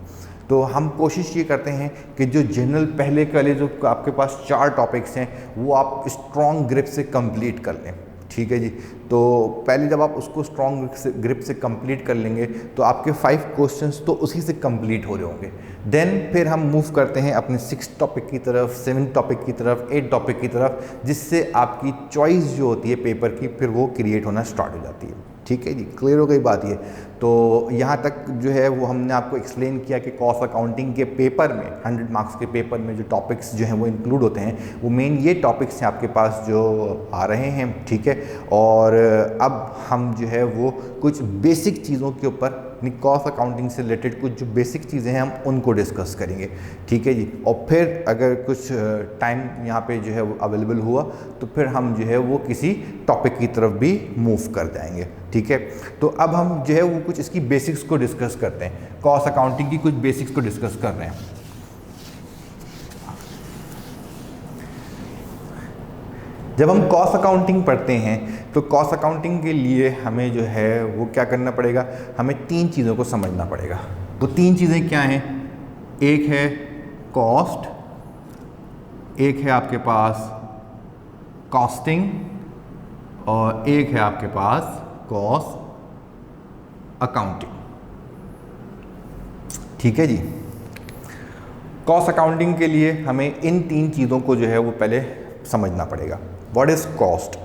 तो हम कोशिश ये करते हैं कि जो जनरल पहले वाले जो आपके पास 4 टॉपिक्स हैं वो आप स्ट्रॉन्ग ग्रिप से कंप्लीट कर लें, ठीक है जी। तो पहले जब आप उसको स्ट्रॉन्ग ग्रिप से कंप्लीट कर लेंगे तो आपके 5 क्वेश्चंस तो उसी से कंप्लीट हो रहे होंगे। देन फिर हम मूव करते हैं अपने 6 टॉपिक की तरफ, 7 टॉपिक की तरफ, 8 टॉपिक की तरफ, जिससे आपकी चॉइस जो होती है पेपर की फिर वो क्रिएट होना स्टार्ट हो जाती है, ठीक है जी। क्लियर हो गई बात ये। तो यहाँ तक जो है वो हमने आपको एक्सप्लेन किया कि कॉस्ट अकाउंटिंग के पेपर में 100 मार्क्स के पेपर में जो टॉपिक्स जो हैं वो इंक्लूड होते हैं, वो मेन ये टॉपिक्स हैं आपके पास जो आ रहे हैं, ठीक है। और अब हम जो है वो कुछ बेसिक चीज़ों के ऊपर कॉस्ट अकाउंटिंग से रिलेटेड कुछ जो बेसिक चीज़ें हैं हम उनको डिस्कस करेंगे, ठीक है जी। और फिर अगर कुछ टाइम यहाँ पे जो है वो अवेलेबल हुआ तो फिर हम जो है वो किसी टॉपिक की तरफ भी मूव कर जाएंगे, ठीक है। तो अब हम जो है वो कुछ इसकी बेसिक्स को डिस्कस करते हैं, कॉस्ट अकाउंटिंग की कुछ बेसिक्स को डिस्कस कर रहे हैं। जब हम कॉस्ट अकाउंटिंग पढ़ते हैं तो कॉस्ट अकाउंटिंग के लिए हमें जो है वो क्या करना पड़ेगा, हमें 3 चीज़ों को समझना पड़ेगा। तो 3 चीज़ें क्या हैं, एक है कॉस्ट, एक है आपके पास कॉस्टिंग और एक है आपके पास कॉस्ट अकाउंटिंग, ठीक है जी। कॉस्ट अकाउंटिंग के लिए हमें इन 3 चीज़ों को जो है वो पहले समझना पड़ेगा। व्हाट इज़ कॉस्ट,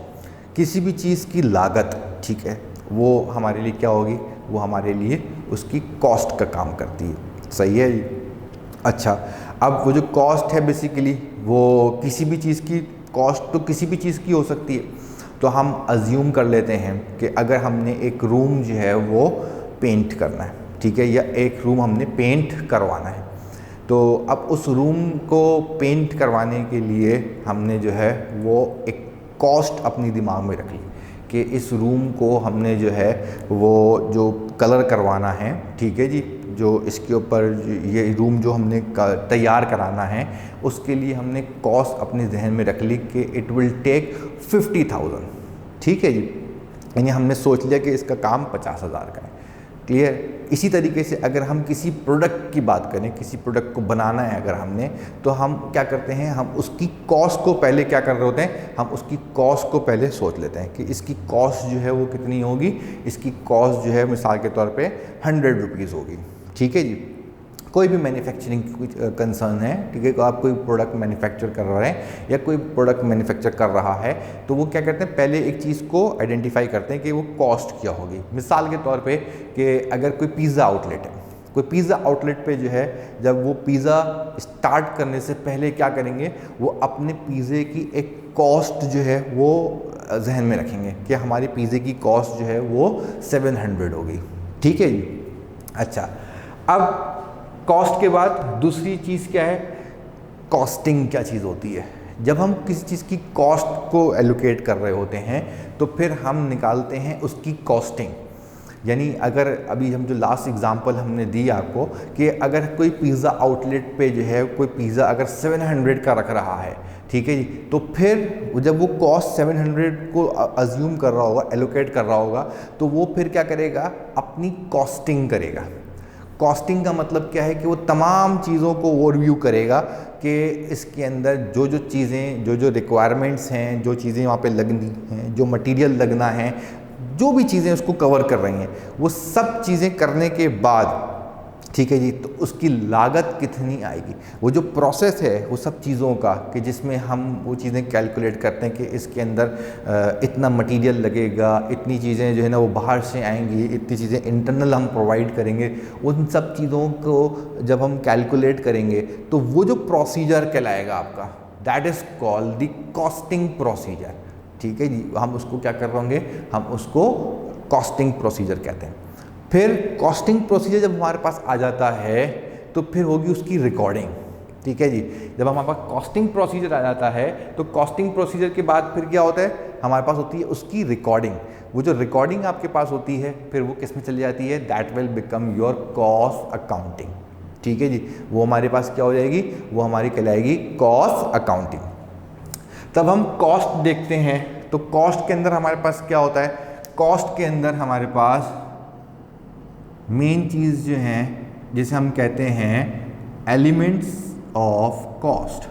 किसी भी चीज़ की लागत, ठीक है, वो हमारे लिए क्या होगी, वो हमारे लिए उसकी कॉस्ट का काम करती है, सही है जी। अच्छा, अब वो जो कॉस्ट है बेसिकली वो किसी भी चीज़ की कॉस्ट तो किसी भी चीज़ की हो सकती है। तो हम अज्यूम कर लेते हैं कि अगर हमने एक रूम जो है वो पेंट करना है, ठीक है, या एक रूम हमने पेंट करवाना है, तो अब उस रूम को पेंट करवाने के लिए हमने जो है वो एक कॉस्ट अपनी दिमाग में रख ली कि इस रूम को हमने जो है वो जो कलर करवाना है, ठीक है जी, जो इसके ऊपर ये रूम जो हमने तैयार कराना है उसके लिए हमने कॉस्ट अपने जहन में रख ली कि इट विल टेक 50,000, ठीक है जी। यानी हमने सोच लिया कि इसका काम 50,000 का है, क्लियर। इसी तरीके से अगर हम किसी प्रोडक्ट की बात करें, किसी प्रोडक्ट को बनाना है अगर हमने, तो हम क्या करते हैं, हम उसकी कॉस्ट को पहले क्या कर रहे होते हैं, हम उसकी कॉस्ट को पहले सोच लेते हैं कि इसकी कॉस्ट जो है वो कितनी होगी। इसकी कॉस्ट जो है मिसाल के तौर पे 100 रुपीज़ होगी, ठीक है जी। कोई भी मैन्युफैक्चरिंग कंसर्न है, ठीक है, आप कोई प्रोडक्ट मैन्युफैक्चर कर रहे हैं या कोई प्रोडक्ट मैन्युफैक्चर कर रहा है, तो वो क्या करते हैं, पहले एक चीज़ को आइडेंटिफाई करते हैं कि वो कॉस्ट क्या होगी। मिसाल के तौर पे कि अगर कोई पिज़्ज़ा आउटलेट है, कोई पिज़्ज़ा आउटलेट पे जो है, जब वो पिज़्ज़ा स्टार्ट करने से पहले क्या करेंगे, वो अपने पिज़्ज़े की एक कॉस्ट जो है वो जहन में रखेंगे कि हमारी पिज़्ज़े की कॉस्ट जो है वो 700 होगी, ठीक है जी। अच्छा, अब कॉस्ट के बाद दूसरी चीज़ क्या है, कॉस्टिंग क्या चीज़ होती है। जब हम किसी चीज़ की कॉस्ट को एलोकेट कर रहे होते हैं तो फिर हम निकालते हैं उसकी कॉस्टिंग। यानी अगर अभी हम जो लास्ट एग्जांपल हमने दी आपको कि अगर कोई पिज़्ज़ा आउटलेट पे जो है कोई पिज़्ज़ा अगर 700 का रख रहा है, ठीक है जी, तो फिर जब वो कॉस्ट 700 को अज्यूम कर रहा होगा, एलोकेट कर रहा होगा, तो वो फिर क्या करेगा, अपनी कॉस्टिंग करेगा। कॉस्टिंग का मतलब क्या है कि वो तमाम चीज़ों को ओवरव्यू करेगा कि इसके अंदर जो जो चीज़ें, जो जो रिक्वायरमेंट्स हैं, जो चीज़ें वहाँ पे लगनी हैं, जो मटेरियल लगना है, जो भी चीज़ें उसको कवर कर रही हैं, वो सब चीज़ें करने के बाद, ठीक है जी, तो उसकी लागत कितनी आएगी। वो जो प्रोसेस है वो सब चीज़ों का, कि जिसमें हम वो चीज़ें कैलकुलेट करते हैं कि इसके अंदर इतना मटेरियल लगेगा, इतनी चीज़ें जो है ना वो बाहर से आएंगी, इतनी चीज़ें इंटरनल हम प्रोवाइड करेंगे, उन सब चीज़ों को जब हम कैलकुलेट करेंगे तो वो जो प्रोसीजर कहलाएगा आपका, that is called the costing procedure, ठीक है जी। हम उसको क्या कर रहे होंगे, हम उसको कॉस्टिंग प्रोसीजर कहते हैं। फिर कॉस्टिंग प्रोसीजर जब हमारे पास आ जाता है तो फिर होगी उसकी रिकॉर्डिंग, ठीक है जी। जब हमारे पास कॉस्टिंग प्रोसीजर आ जाता है तो कॉस्टिंग प्रोसीजर के बाद फिर क्या होता है, हमारे पास होती है उसकी रिकॉर्डिंग। वो जो रिकॉर्डिंग आपके पास होती है फिर वो किस में चली जाती है, that will become your cost accounting, ठीक है जी। वो हमारे पास क्या हो जाएगी, वो हमारी कहलाएगी कॉस्ट अकाउंटिंग। तब हम कॉस्ट देखते हैं तो कॉस्ट के अंदर हमारे पास क्या होता है, कॉस्ट के अंदर हमारे पास मेन चीज़ जो है जिसे हम कहते हैं elements of cost.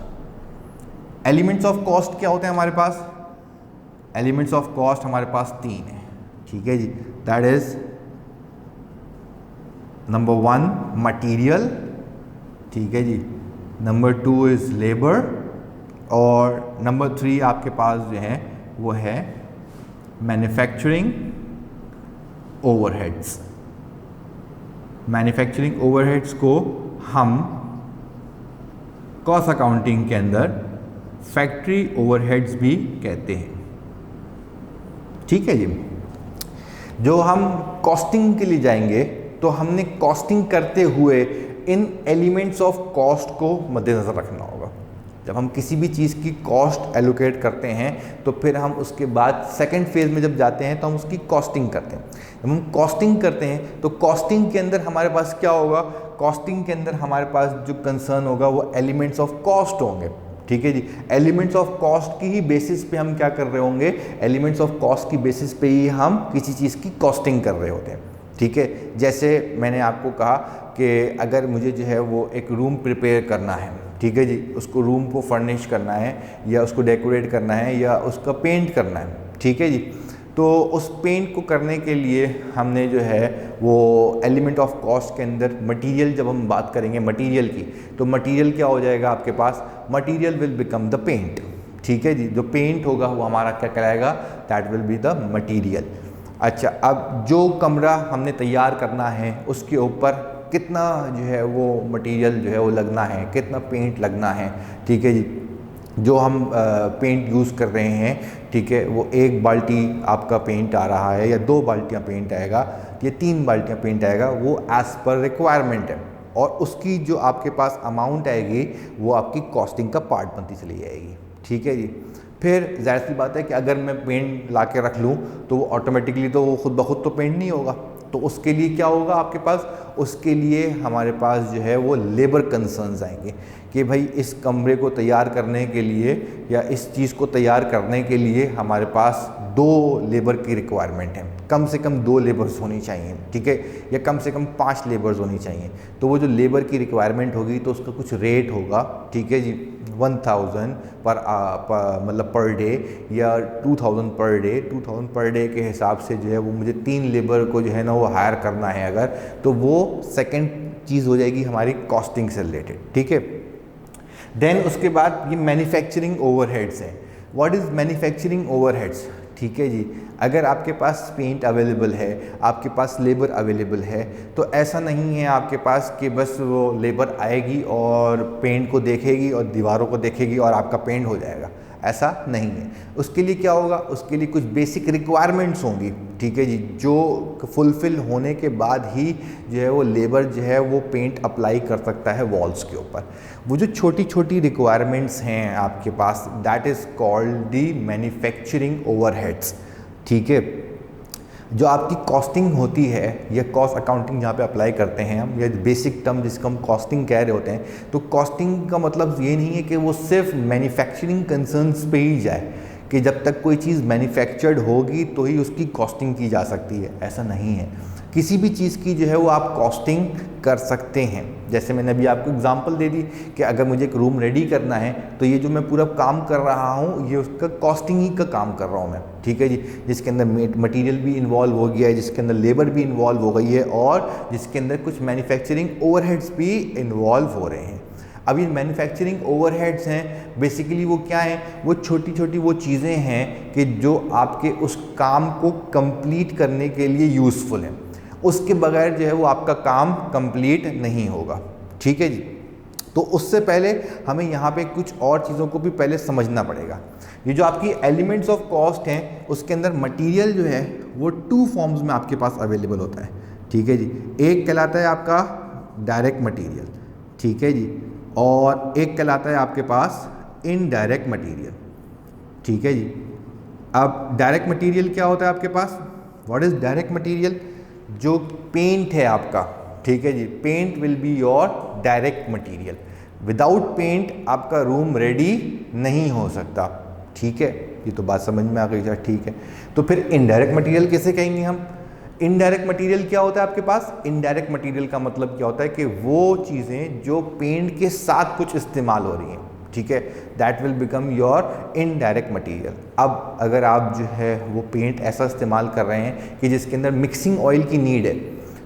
Elements of cost क्या होते हैं हमारे पास, एलिमेंट्स ऑफ कॉस्ट हमारे पास 3 है, ठीक है जी। दैट इज नंबर 1 मटेरियल, ठीक है जी, नंबर 2 इज लेबर, और नंबर 3 आपके पास जो है वो है मैन्युफैक्चरिंग ओवरहेड्स। मैन्युफैक्चरिंग ओवरहेड्स को हम कॉस्ट अकाउंटिंग के अंदर फैक्ट्री ओवरहेड्स भी कहते हैं, ठीक है जी। जो हम कॉस्टिंग के लिए जाएंगे तो हमने कॉस्टिंग करते हुए इन एलिमेंट्स ऑफ कॉस्ट को मद्देनज़र रखना होगा। जब हम किसी भी चीज़ की कॉस्ट एलोकेट करते हैं तो फिर हम उसके बाद सेकंड फेज़ में जब जाते हैं तो हम उसकी कॉस्टिंग करते हैं। जब हम कॉस्टिंग करते हैं तो कॉस्टिंग के अंदर हमारे पास क्या होगा, कॉस्टिंग के अंदर हमारे पास जो कंसर्न होगा वो एलिमेंट्स ऑफ कॉस्ट होंगे, ठीक है जी। एलिमेंट्स ऑफ कॉस्ट की ही बेसिस पे हम क्या कर रहे होंगे, एलिमेंट्स ऑफ कॉस्ट की बेसिस पे ही हम किसी चीज़ की कॉस्टिंग कर रहे होते हैं, ठीक है। जैसे मैंने आपको कहा कि अगर मुझे जो है वो एक रूम प्रिपेयर करना है, ठीक है जी, उसको रूम को फर्निश करना है या उसको डेकोरेट करना है या उसका पेंट करना है, ठीक है जी, तो उस पेंट को करने के लिए हमने जो है वो एलिमेंट ऑफ कॉस्ट के अंदर मटेरियल, जब हम बात करेंगे मटेरियल की, तो मटेरियल क्या हो जाएगा आपके पास, material will become the paint, ठीक है जी। जो पेंट होगा वो हमारा क्या कहलाएगा, that will be the material. अच्छा, अब जो कमरा हमने तैयार करना है उसके ऊपर कितना जो है वो मटेरियल जो है वो लगना है, कितना पेंट लगना है, ठीक है जी। जो हम पेंट यूज़ कर रहे हैं, ठीक है, वो 1 बाल्टी आपका पेंट आ रहा है या 2 बाल्टियाँ पेंट आएगा या 3 बाल्टियाँ पेंट आएगा, वो एज़ पर रिक्वायरमेंट है, और उसकी जो आपके पास अमाउंट आएगी वो आपकी कॉस्टिंग का पार्ट बनती चली जाएगी, ठीक है जी। फिर जाहिर सी बात है कि अगर मैं पेंट ला के रख लूँ तो वो ऑटोमेटिकली तो वो खुद ब खुद तो पेंट नहीं होगा, तो उसके लिए क्या होगा आपके पास, उसके लिए हमारे पास जो है वो लेबर कंसर्न्स आएंगे कि भाई इस कमरे को तैयार करने के लिए या इस चीज़ को तैयार करने के लिए हमारे पास 2 लेबर की रिक्वायरमेंट है, कम से कम 2 लेबर्स होनी चाहिए, ठीक है, या कम से कम 5 लेबर्स होनी चाहिए। तो वो जो लेबर की रिक्वायरमेंट होगी तो उसका कुछ रेट होगा, ठीक है जी, 1000 मतलब पर डे या 2000 पर डे। 2000 पर डे के हिसाब से जो है वो मुझे 3 लेबर को जो है ना वो हायर करना है अगर, तो वो सेकंड चीज़ हो जाएगी हमारी कॉस्टिंग से रिलेटेड, ठीक है। देन उसके बाद ये मैन्युफैक्चरिंग ओवरहेड्स हैं। व्हाट इज़ मैन्युफैक्चरिंग ओवरहेड्स, ठीक है जी। अगर आपके पास पेंट अवेलेबल है, आपके पास लेबर अवेलेबल है, तो ऐसा नहीं है आपके पास कि बस वो लेबर आएगी और पेंट को देखेगी और दीवारों को देखेगी और आपका पेंट हो जाएगा, ऐसा नहीं है। उसके लिए क्या होगा, उसके लिए कुछ बेसिक रिक्वायरमेंट्स होंगी, ठीक है जी, जो फुलफ़िल होने के बाद ही जो है वो लेबर जो है वो पेंट अप्लाई कर सकता है वॉल्स के ऊपर। वो जो छोटी छोटी रिक्वायरमेंट्स हैं आपके पास, that is called the manufacturing overheads, ठीक है। जो आपकी कॉस्टिंग होती है या कॉस्ट अकाउंटिंग जहाँ पे अप्लाई करते हैं हम, या बेसिक टर्म जिसको हम कॉस्टिंग कह रहे होते हैं, तो कॉस्टिंग का मतलब ये नहीं है कि वो सिर्फ मैन्युफैक्चरिंग कंसर्न्स पे ही जाए कि जब तक कोई चीज़ मैन्युफैक्चर्ड होगी तो ही उसकी कॉस्टिंग की जा सकती है, ऐसा नहीं है। किसी भी चीज़ की जो है वो आप कॉस्टिंग कर सकते हैं। जैसे मैंने अभी आपको एग्जांपल दे दी कि अगर मुझे एक रूम रेडी करना है तो ये जो मैं पूरा काम कर रहा हूँ ये उसका कॉस्टिंग ही का काम कर रहा हूँ मैं, ठीक है जी, जिसके अंदर मटेरियल भी इन्वॉल्व हो गया है, जिसके अंदर लेबर भी इन्वॉल्व हो गई है और जिसके अंदर कुछ मैन्युफैक्चरिंग ओवरहेड्स भी इन्वॉल्व हो रहे हैं। अब ये मैन्युफैक्चरिंग ओवरहेड्स हैं, बेसिकली वो क्या हैं, वो छोटी छोटी वो चीज़ें हैं कि जो आपके उस काम को कंप्लीट करने के लिए यूज़फुल हैं। उसके बगैर जो है वो आपका काम कंप्लीट नहीं होगा, ठीक है जी। तो उससे पहले हमें यहाँ पे कुछ और चीज़ों को भी पहले समझना पड़ेगा। ये जो आपकी एलिमेंट्स ऑफ कॉस्ट हैं उसके अंदर मटेरियल जो है वो 2 फॉर्म्स में आपके पास अवेलेबल होता है, ठीक है जी। एक कहलाता है आपका डायरेक्ट मटेरियल, ठीक है जी, और एक कहलाता है आपके पास इनडायरेक्ट मटेरियल, ठीक है जी। अब डायरेक्ट मटेरियल क्या होता है आपके पास, व्हाट इज़ डायरेक्ट मटेरियल, जो पेंट है आपका, ठीक है जी, paint will be your direct material. Without paint आपका रूम रेडी नहीं हो सकता, ठीक है, ये तो बात समझ में आ गई, ठीक है। तो फिर इनडायरेक्ट मटेरियल किसे कहेंगे हम, इनडायरेक्ट मटेरियल क्या होता है आपके पास, इनडायरेक्ट मटेरियल का मतलब क्या होता है कि वो चीज़ें जो पेंट के साथ कुछ इस्तेमाल हो रही हैं, ठीक है, that will become your indirect material. अब अगर आप जो है वो पेंट ऐसा इस्तेमाल कर रहे हैं कि जिसके अंदर मिक्सिंग ऑयल की नीड है,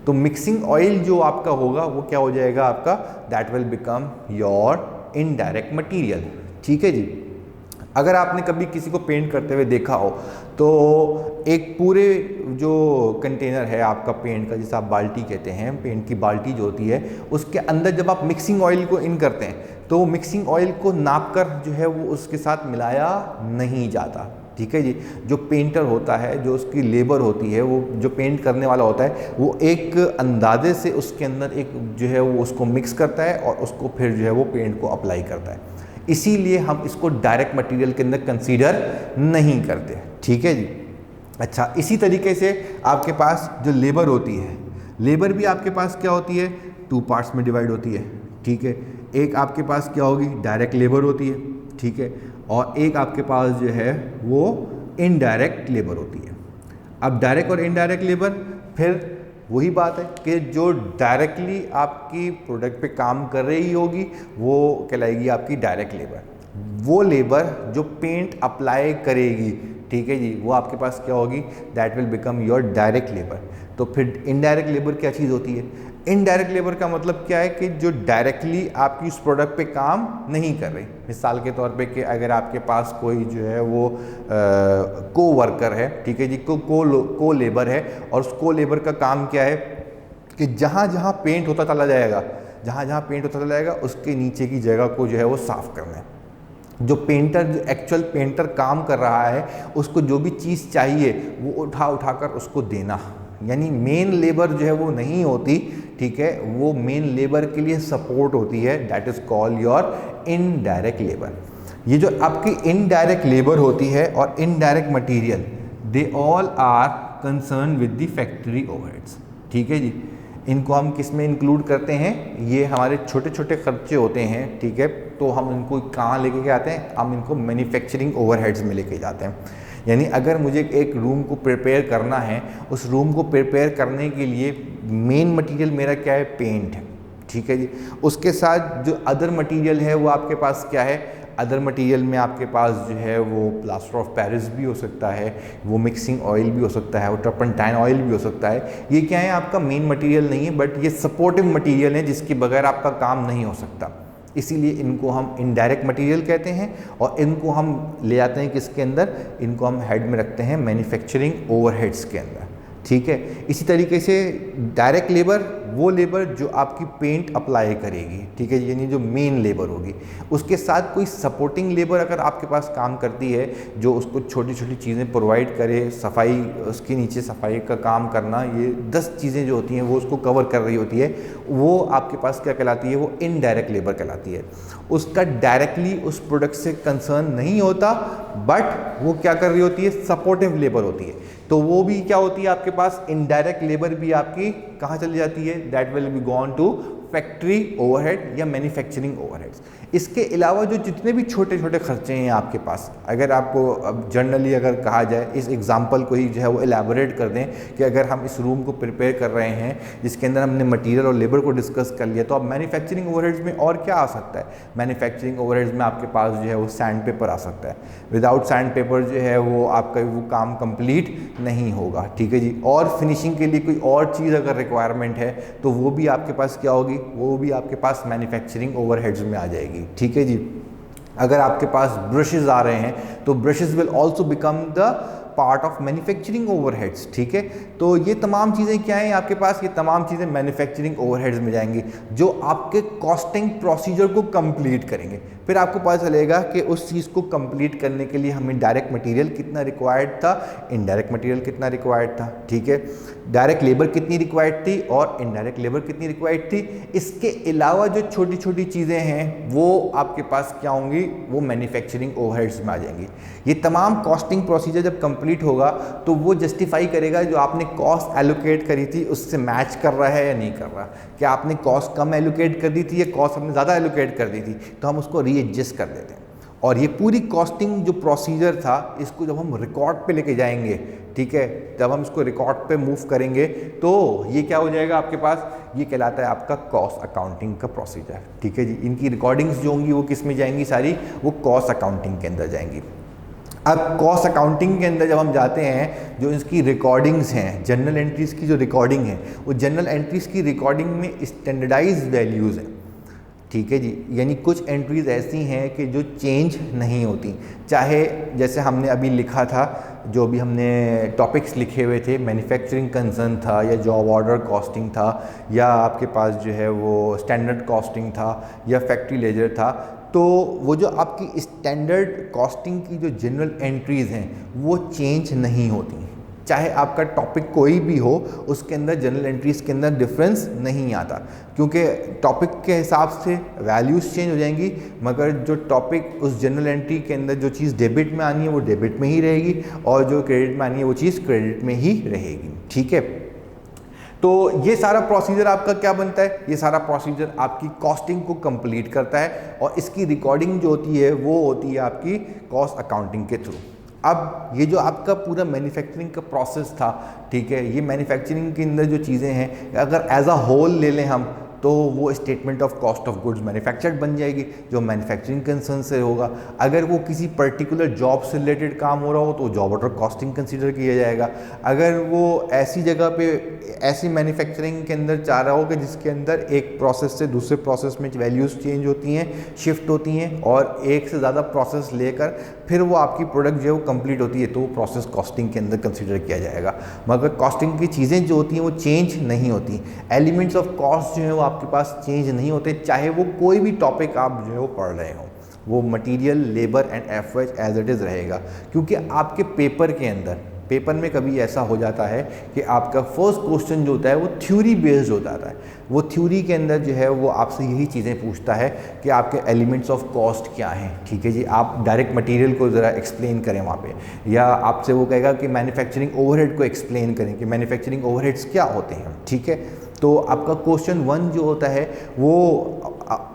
तो मिक्सिंग ऑयल जो आपका होगा वो क्या हो जाएगा आपका, that will become your indirect material, ठीक है जी। अगर आपने कभी किसी को पेंट करते हुए देखा हो तो एक पूरे जो कंटेनर है आपका पेंट का, जिसे आप बाल्टी कहते हैं, पेंट की बाल्टी जो होती है, उसके अंदर जब आप मिक्सिंग ऑयल को इन करते हैं तो मिक्सिंग ऑयल को नाप कर जो है वो उसके साथ मिलाया नहीं जाता, ठीक है जी। जो पेंटर होता है, जो उसकी लेबर होती है, वो जो पेंट करने वाला होता है, वो एक अंदाजे से उसके अंदर एक जो है वो उसको मिक्स करता है और उसको फिर जो है वो पेंट को अप्लाई करता है। इसीलिए हम इसको डायरेक्ट मटेरियल के अंदर कंसीडर नहीं करते, ठीक है जी। अच्छा, इसी तरीके से आपके पास जो लेबर होती है, लेबर भी आपके पास क्या होती है, 2 पार्ट्स में डिवाइड होती है, ठीक है। एक आपके पास क्या होगी, डायरेक्ट लेबर होती है, ठीक है, और एक आपके पास जो है वो इनडायरेक्ट लेबर होती है। अब डायरेक्ट और इनडायरेक्ट लेबर, फिर वही बात है कि जो डायरेक्टली आपकी प्रोडक्ट पे काम कर रही होगी वो कहलाएगी आपकी डायरेक्ट लेबर। वो लेबर जो पेंट अप्लाई करेगी, ठीक है जी, वो आपके पास क्या होगी, that will become your direct labour. तो फिर इनडायरेक्ट लेबर क्या चीज़ होती है, इनडायरेक्ट लेबर का मतलब क्या है कि जो डायरेक्टली आपकी उस प्रोडक्ट पे काम नहीं कर रही। मिसाल के तौर पे कि अगर आपके पास कोई जो है वो को वर्कर है, ठीक है जी, को लेबर है, और उस को लेबर का काम क्या है कि जहाँ जहाँ पेंट होता चला जाएगा, जहाँ जहाँ पेंट होता चला जाएगा उसके नीचे की जगह को जो है वो साफ़ करना है। जो पेंटर, जो एक्चुअल पेंटर काम कर रहा है, उसको जो भी चीज़ चाहिए वो उठा कर उसको देना, यानी मेन लेबर जो है वो नहीं होती, ठीक है, वो मेन लेबर के लिए सपोर्ट होती है, that is called your indirect labour. ये जो आपकी इनडायरेक्ट लेबर होती है और indirect material, they all are concern with the factory overheads, ठीक है जी। इनको हम किस में इंक्लूड करते हैं, ये हमारे छोटे छोटे खर्चे होते हैं, ठीक है, तो हम इनको कहाँ लेके के आते हैं, हम इनको मैन्युफैक्चरिंग ओवरहेड्स में लेके जाते हैं। यानी अगर मुझे एक रूम को प्रिपेयर करना है, उस रूम को प्रिपेयर करने के लिए मेन मटेरियल मेरा क्या है, पेंट है, ठीक है जी। उसके साथ जो अदर मटेरियल है वो आपके पास क्या है, अदर मटेरियल में आपके पास जो है वो प्लास्टर ऑफ पेरिस भी हो सकता है, वो मिक्सिंग ऑयल भी हो सकता है, वो टर्पंटाइन ऑयल भी हो सकता है। ये क्या है, आपका मेन मटेरियल नहीं है, बट ये सपोर्टिव मटेरियल है जिसके बगैर आपका काम नहीं हो सकता। इसीलिए इनको हम इनडायरेक्ट मटेरियल कहते हैं और इनको हम ले जाते हैं किसके अंदर, इनको हम हेड में रखते हैं मैन्युफैक्चरिंग ओवरहेड्स के अंदर, ठीक है। इसी तरीके से डायरेक्ट लेबर वो लेबर जो आपकी पेंट अप्लाई करेगी, ठीक है, यानी जो मेन लेबर होगी। उसके साथ कोई सपोर्टिंग लेबर अगर आपके पास काम करती है जो उसको छोटी छोटी चीज़ें प्रोवाइड करे, सफाई, उसके नीचे सफाई का काम करना, ये 10 चीज़ें जो होती हैं वो उसको कवर कर रही होती है, वो आपके पास क्या कहलाती है, वो इनडायरेक्ट लेबर कहलाती है। उसका डायरेक्टली उस प्रोडक्ट से कंसर्न नहीं होता, बट वो क्या कर रही होती है, सपोर्टिव लेबर होती है। तो वो भी क्या होती है आपके पास, इनडायरेक्ट लेबर भी आपकी कहाँ चली जाती है, that will be gone to factory overhead या मैन्युफैक्चरिंग ओवरहेड्स। इसके अलावा जो जितने भी छोटे छोटे खर्चे हैं आपके पास, अगर आपको अब जनरली अगर कहा जाए, इस एग्जांपल को ही जो है वो एलैबोरेट कर दें कि अगर हम इस रूम को प्रिपेयर कर रहे हैं जिसके अंदर हमने मटेरियल और लेबर को डिस्कस कर लिया, तो अब मैन्युफैक्चरिंग ओवरहेड्स में और क्या आ सकता है। मैन्युफैक्चरिंग ओवरहेड्स में आपके पास जो है वो सैंड पेपर आ सकता है। विदाउट सैंड पेपर जो है वो आपका वो काम कंप्लीट नहीं होगा, ठीक है जी। और फिनिशिंग के लिए कोई और चीज़ अगर रिक्वायरमेंट है तो वो भी आपके पास क्या होगी, वो भी आपके पास मैन्युफैक्चरिंग ओवरहेड्स में आ जाएगी, ठीक है जी। अगर आपके पास ब्रशेस आ रहे हैं तो brushes will also become the part of manufacturing overheads, ठीक है। तो ये तमाम चीज़ें क्या हैं आपके पास, ये तमाम चीज़ें मैन्युफैक्चरिंग ओवरहेड्स में जाएंगी जो आपके कॉस्टिंग प्रोसीजर को कंप्लीट करेंगे। फिर आपको पता चलेगा कि उस चीज़ को कंप्लीट करने के लिए हमें डायरेक्ट मटेरियल कितना रिक्वायर्ड था, इनडायरेक्ट मटेरियल कितना रिक्वायर्ड था, ठीक है। डायरेक्ट लेबर कितनी रिक्वायर्ड थी और इनडायरेक्ट लेबर कितनी रिक्वायर्ड थी। इसके अलावा जो छोटी छोटी चीज़ें हैं वो आपके पास क्या होंगी, वो मैन्युफैक्चरिंग ओवरहेड्स में आ जाएंगी। ये तमाम कॉस्टिंग प्रोसीजर जब कंप्लीट होगा तो वो जस्टिफाई करेगा जो आपने कॉस्ट एलोकेट करी थी उससे मैच कर रहा है या नहीं कर रहा। क्या आपने कॉस्ट कम एलोकेट कर दी थी या कॉस्ट हमने ज़्यादा एलोकेट कर दी थी, तो हम उसको रीएडजस्ट कर देते हैं। और ये पूरी कॉस्टिंग जो प्रोसीजर था, इसको जब हम रिकॉर्ड पे लेके जाएंगे, ठीक है, जब हम इसको रिकॉर्ड पे मूव करेंगे तो ये क्या हो जाएगा आपके पास, ये कहलाता है आपका कॉस्ट अकाउंटिंग का प्रोसीजर, ठीक है जी। इनकी रिकॉर्डिंग्स जो होंगी वो किस में जाएंगी, सारी वो कॉस्ट अकाउंटिंग के अंदर जाएंगी। अब कॉस्ट अकाउंटिंग के अंदर जब हम जाते हैं, जो इसकी रिकॉर्डिंग्स हैं, जनरल एंट्रीज़ की जो रिकॉर्डिंग है, वो जनरल एंट्रीज़ की रिकॉर्डिंग में स्टैंडर्डाइज्ड वैल्यूज़ हैं, ठीक है जी। यानी कुछ एंट्रीज़ ऐसी हैं कि जो चेंज नहीं होती, चाहे जैसे हमने अभी लिखा था, जो भी हमने टॉपिक्स लिखे हुए थे, मैन्युफैक्चरिंग कंसर्न था या जॉब ऑर्डर कॉस्टिंग था या आपके पास जो है वो स्टैंडर्ड कॉस्टिंग था या फैक्ट्री लेजर था, तो वो जो आपकी स्टैंडर्ड कॉस्टिंग की जो जनरल एंट्रीज़ हैं वो चेंज नहीं होती। चाहे आपका टॉपिक कोई भी हो, उसके अंदर जनरल एंट्रीज़ के अंदर डिफरेंस नहीं आता, क्योंकि टॉपिक के हिसाब से वैल्यूज़ चेंज हो जाएंगी, मगर जो टॉपिक उस जनरल एंट्री के अंदर जो चीज़ डेबिट में आनी है वो डेबिट में ही रहेगी और जो क्रेडिट में आनी है वो चीज़ क्रेडिट में ही रहेगी, ठीक है। तो ये सारा प्रोसीजर आपका क्या बनता है, ये सारा प्रोसीजर आपकी कॉस्टिंग को कंप्लीट करता है और इसकी रिकॉर्डिंग जो होती है वो होती है आपकी कॉस्ट अकाउंटिंग के थ्रू। अब ये जो आपका पूरा मैन्युफैक्चरिंग का प्रोसेस था, ठीक है, ये मैन्युफैक्चरिंग के अंदर जो चीज़ें हैं अगर एज अ होल ले लें हम, तो वो statement of cost of goods manufactured बन जाएगी जो मैन्युफैक्चरिंग कंसर्न से होगा। अगर वो किसी पर्टिकुलर जॉब से रिलेटेड काम हो रहा हो तो जॉब ऑर्डर कॉस्टिंग कंसीडर किया जाएगा। अगर वो ऐसी जगह पे ऐसी मैन्युफैक्चरिंग के अंदर चाह रहा हो कि जिसके अंदर एक प्रोसेस से दूसरे प्रोसेस में वैल्यूज़ चेंज होती हैं, शिफ्ट होती हैं और एक से ज़्यादा प्रोसेस लेकर फिर वो आपकी प्रोडक्ट जो है वो कंप्लीट होती है, तो वो प्रोसेस कॉस्टिंग के अंदर कंसीडर किया जाएगा। मगर कॉस्टिंग की चीज़ें जो होती हैं वो चेंज नहीं होती, एलिमेंट्स ऑफ कॉस्ट जो है वो आपके पास चेंज नहीं होते, चाहे वो कोई भी टॉपिक आप जो है वो पढ़ रहे हो, वो material, labour and FH as it is रहेगा। क्योंकि आपके पेपर के अंदर, पेपर में कभी ऐसा हो जाता है कि आपका फर्स्ट क्वेश्चन जो होता है वो थ्योरी बेस्ड हो जाता है। वो थ्योरी के अंदर जो है वो आपसे यही चीज़ें पूछता है कि आपके एलिमेंट्स ऑफ कॉस्ट क्या हैं, ठीक है जी। आप डायरेक्ट मटेरियल को ज़रा एक्सप्लेन करें वहाँ पे, या आपसे वो कहेगा कि मैन्युफैक्चरिंग ओवरहेड को एक्सप्लेन करें कि मैन्युफैक्चरिंग ओवरहेड्स क्या होते हैं, ठीक है। तो आपका क्वेश्चन 1 जो होता है वो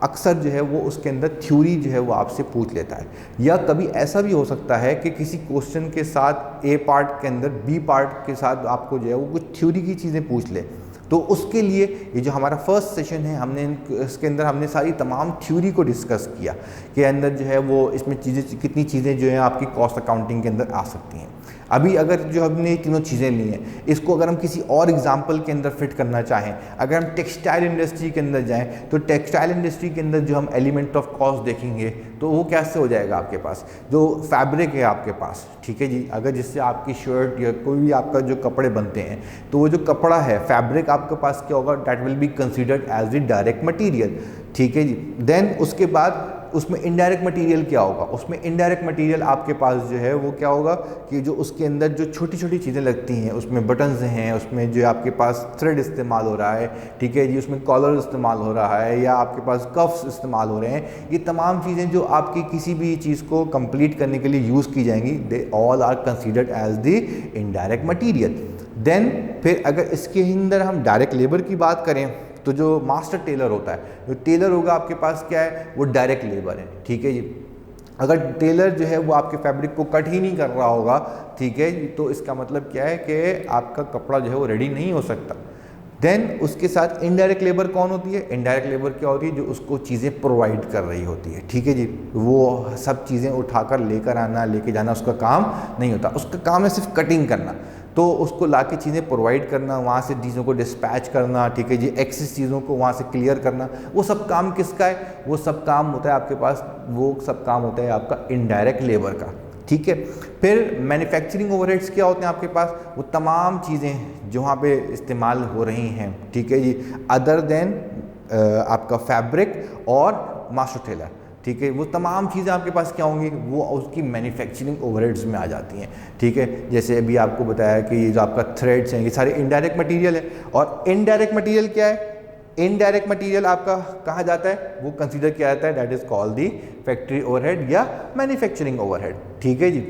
अक्सर जो है वो उसके अंदर थ्योरी जो है वो आपसे पूछ लेता है, या कभी ऐसा भी हो सकता है कि किसी क्वेश्चन के साथ ए पार्ट के अंदर बी पार्ट के साथ आपको जो है वो कुछ थ्योरी की चीज़ें पूछ ले। तो उसके लिए ये जो हमारा फर्स्ट सेशन है, हमने इसके अंदर हमने सारी तमाम थ्योरी को डिस्कस किया कि अंदर जो है वो इसमें चीज़ें कितनी चीज़ें जो है आपकी कॉस्ट अकाउंटिंग के अंदर आ सकती हैं। अभी अगर जो हमने तीनों चीज़ें ली हैं, इसको अगर हम किसी और एग्जांपल के अंदर फिट करना चाहें, अगर हम टेक्सटाइल इंडस्ट्री के अंदर जाएं तो टेक्सटाइल इंडस्ट्री के अंदर जो हम एलिमेंट ऑफ कॉस्ट देखेंगे तो वो कैसे हो जाएगा आपके पास, जो फैब्रिक है आपके पास, ठीक है जी, अगर जिससे आपकी शर्ट या कोई भी आपका जो कपड़े बनते हैं तो वो जो कपड़ा है फैब्रिक आपके पास क्या होगा, that will be considered as the direct material, ठीक है जी। देन उसके बाद उसमें इनडायरेक्ट मटेरियल क्या होगा, उसमें इनडायरेक्ट मटेरियल आपके पास जो है वो क्या होगा कि जो उसके अंदर जो छोटी छोटी चीज़ें लगती हैं, उसमें बटन्स हैं, उसमें जो आपके पास थ्रेड इस्तेमाल हो रहा है, ठीक है जी, उसमें कॉलर इस्तेमाल हो रहा है या आपके पास कफ्स इस्तेमाल हो रहे हैं, ये तमाम चीज़ें जो आपकी किसी भी चीज़ को कंप्लीट करने के लिए यूज़ की जाएंगी, they all are considered as the indirect material. Then फिर अगर इसके अंदर हम डायरेक्ट लेबर की बात करें तो जो मास्टर टेलर होता है, जो टेलर होगा आपके पास क्या है, वो डायरेक्ट लेबर है, ठीक है जी। अगर टेलर जो है वो आपके फैब्रिक को कट ही नहीं कर रहा होगा, ठीक है जी, तो इसका मतलब क्या है कि आपका कपड़ा जो है वो रेडी नहीं हो सकता। देन उसके साथ इनडायरेक्ट लेबर कौन होती है, इनडायरेक्ट लेबर क्या होती है, जो उसको चीज़ें प्रोवाइड कर रही होती है, ठीक है जी, वो सब चीज़ें उठाकर लेकर आना लेके जाना उसका काम नहीं होता, उसका काम है सिर्फ कटिंग करना, तो उसको लाके चीज़ें प्रोवाइड करना, वहाँ से चीज़ों को डिस्पैच करना, ठीक है जी, एक्सेस चीज़ों को वहाँ से क्लियर करना, वो सब काम किसका है, वो सब काम होता है आपके पास, वो सब काम होता है आपका इनडायरेक्ट लेबर का, ठीक है। फिर मैन्युफैक्चरिंग ओवरहेड्स क्या होते हैं आपके पास, वो तमाम चीज़ें जो वहाँ पे इस्तेमाल हो रही हैं, ठीक है जी, अदर देन आपका फैब्रिक और मास्टर टेलर, ठीक है, वो तमाम चीज़ें आपके पास क्या होंगी, वो उसकी मैन्युफैक्चरिंग ओवरहेड्स में आ जाती हैं, ठीक है। जैसे अभी आपको बताया कि ये जो आपका थ्रेड्स हैं ये सारे इनडायरेक्ट मटेरियल है, और इनडायरेक्ट मटेरियल क्या है, इनडायरेक्ट मटेरियल आपका कहाँ जाता है, वो कंसीडर किया जाता है, that is called the factory overhead या मैन्युफैक्चरिंग ओवरहेड, ठीक है जी।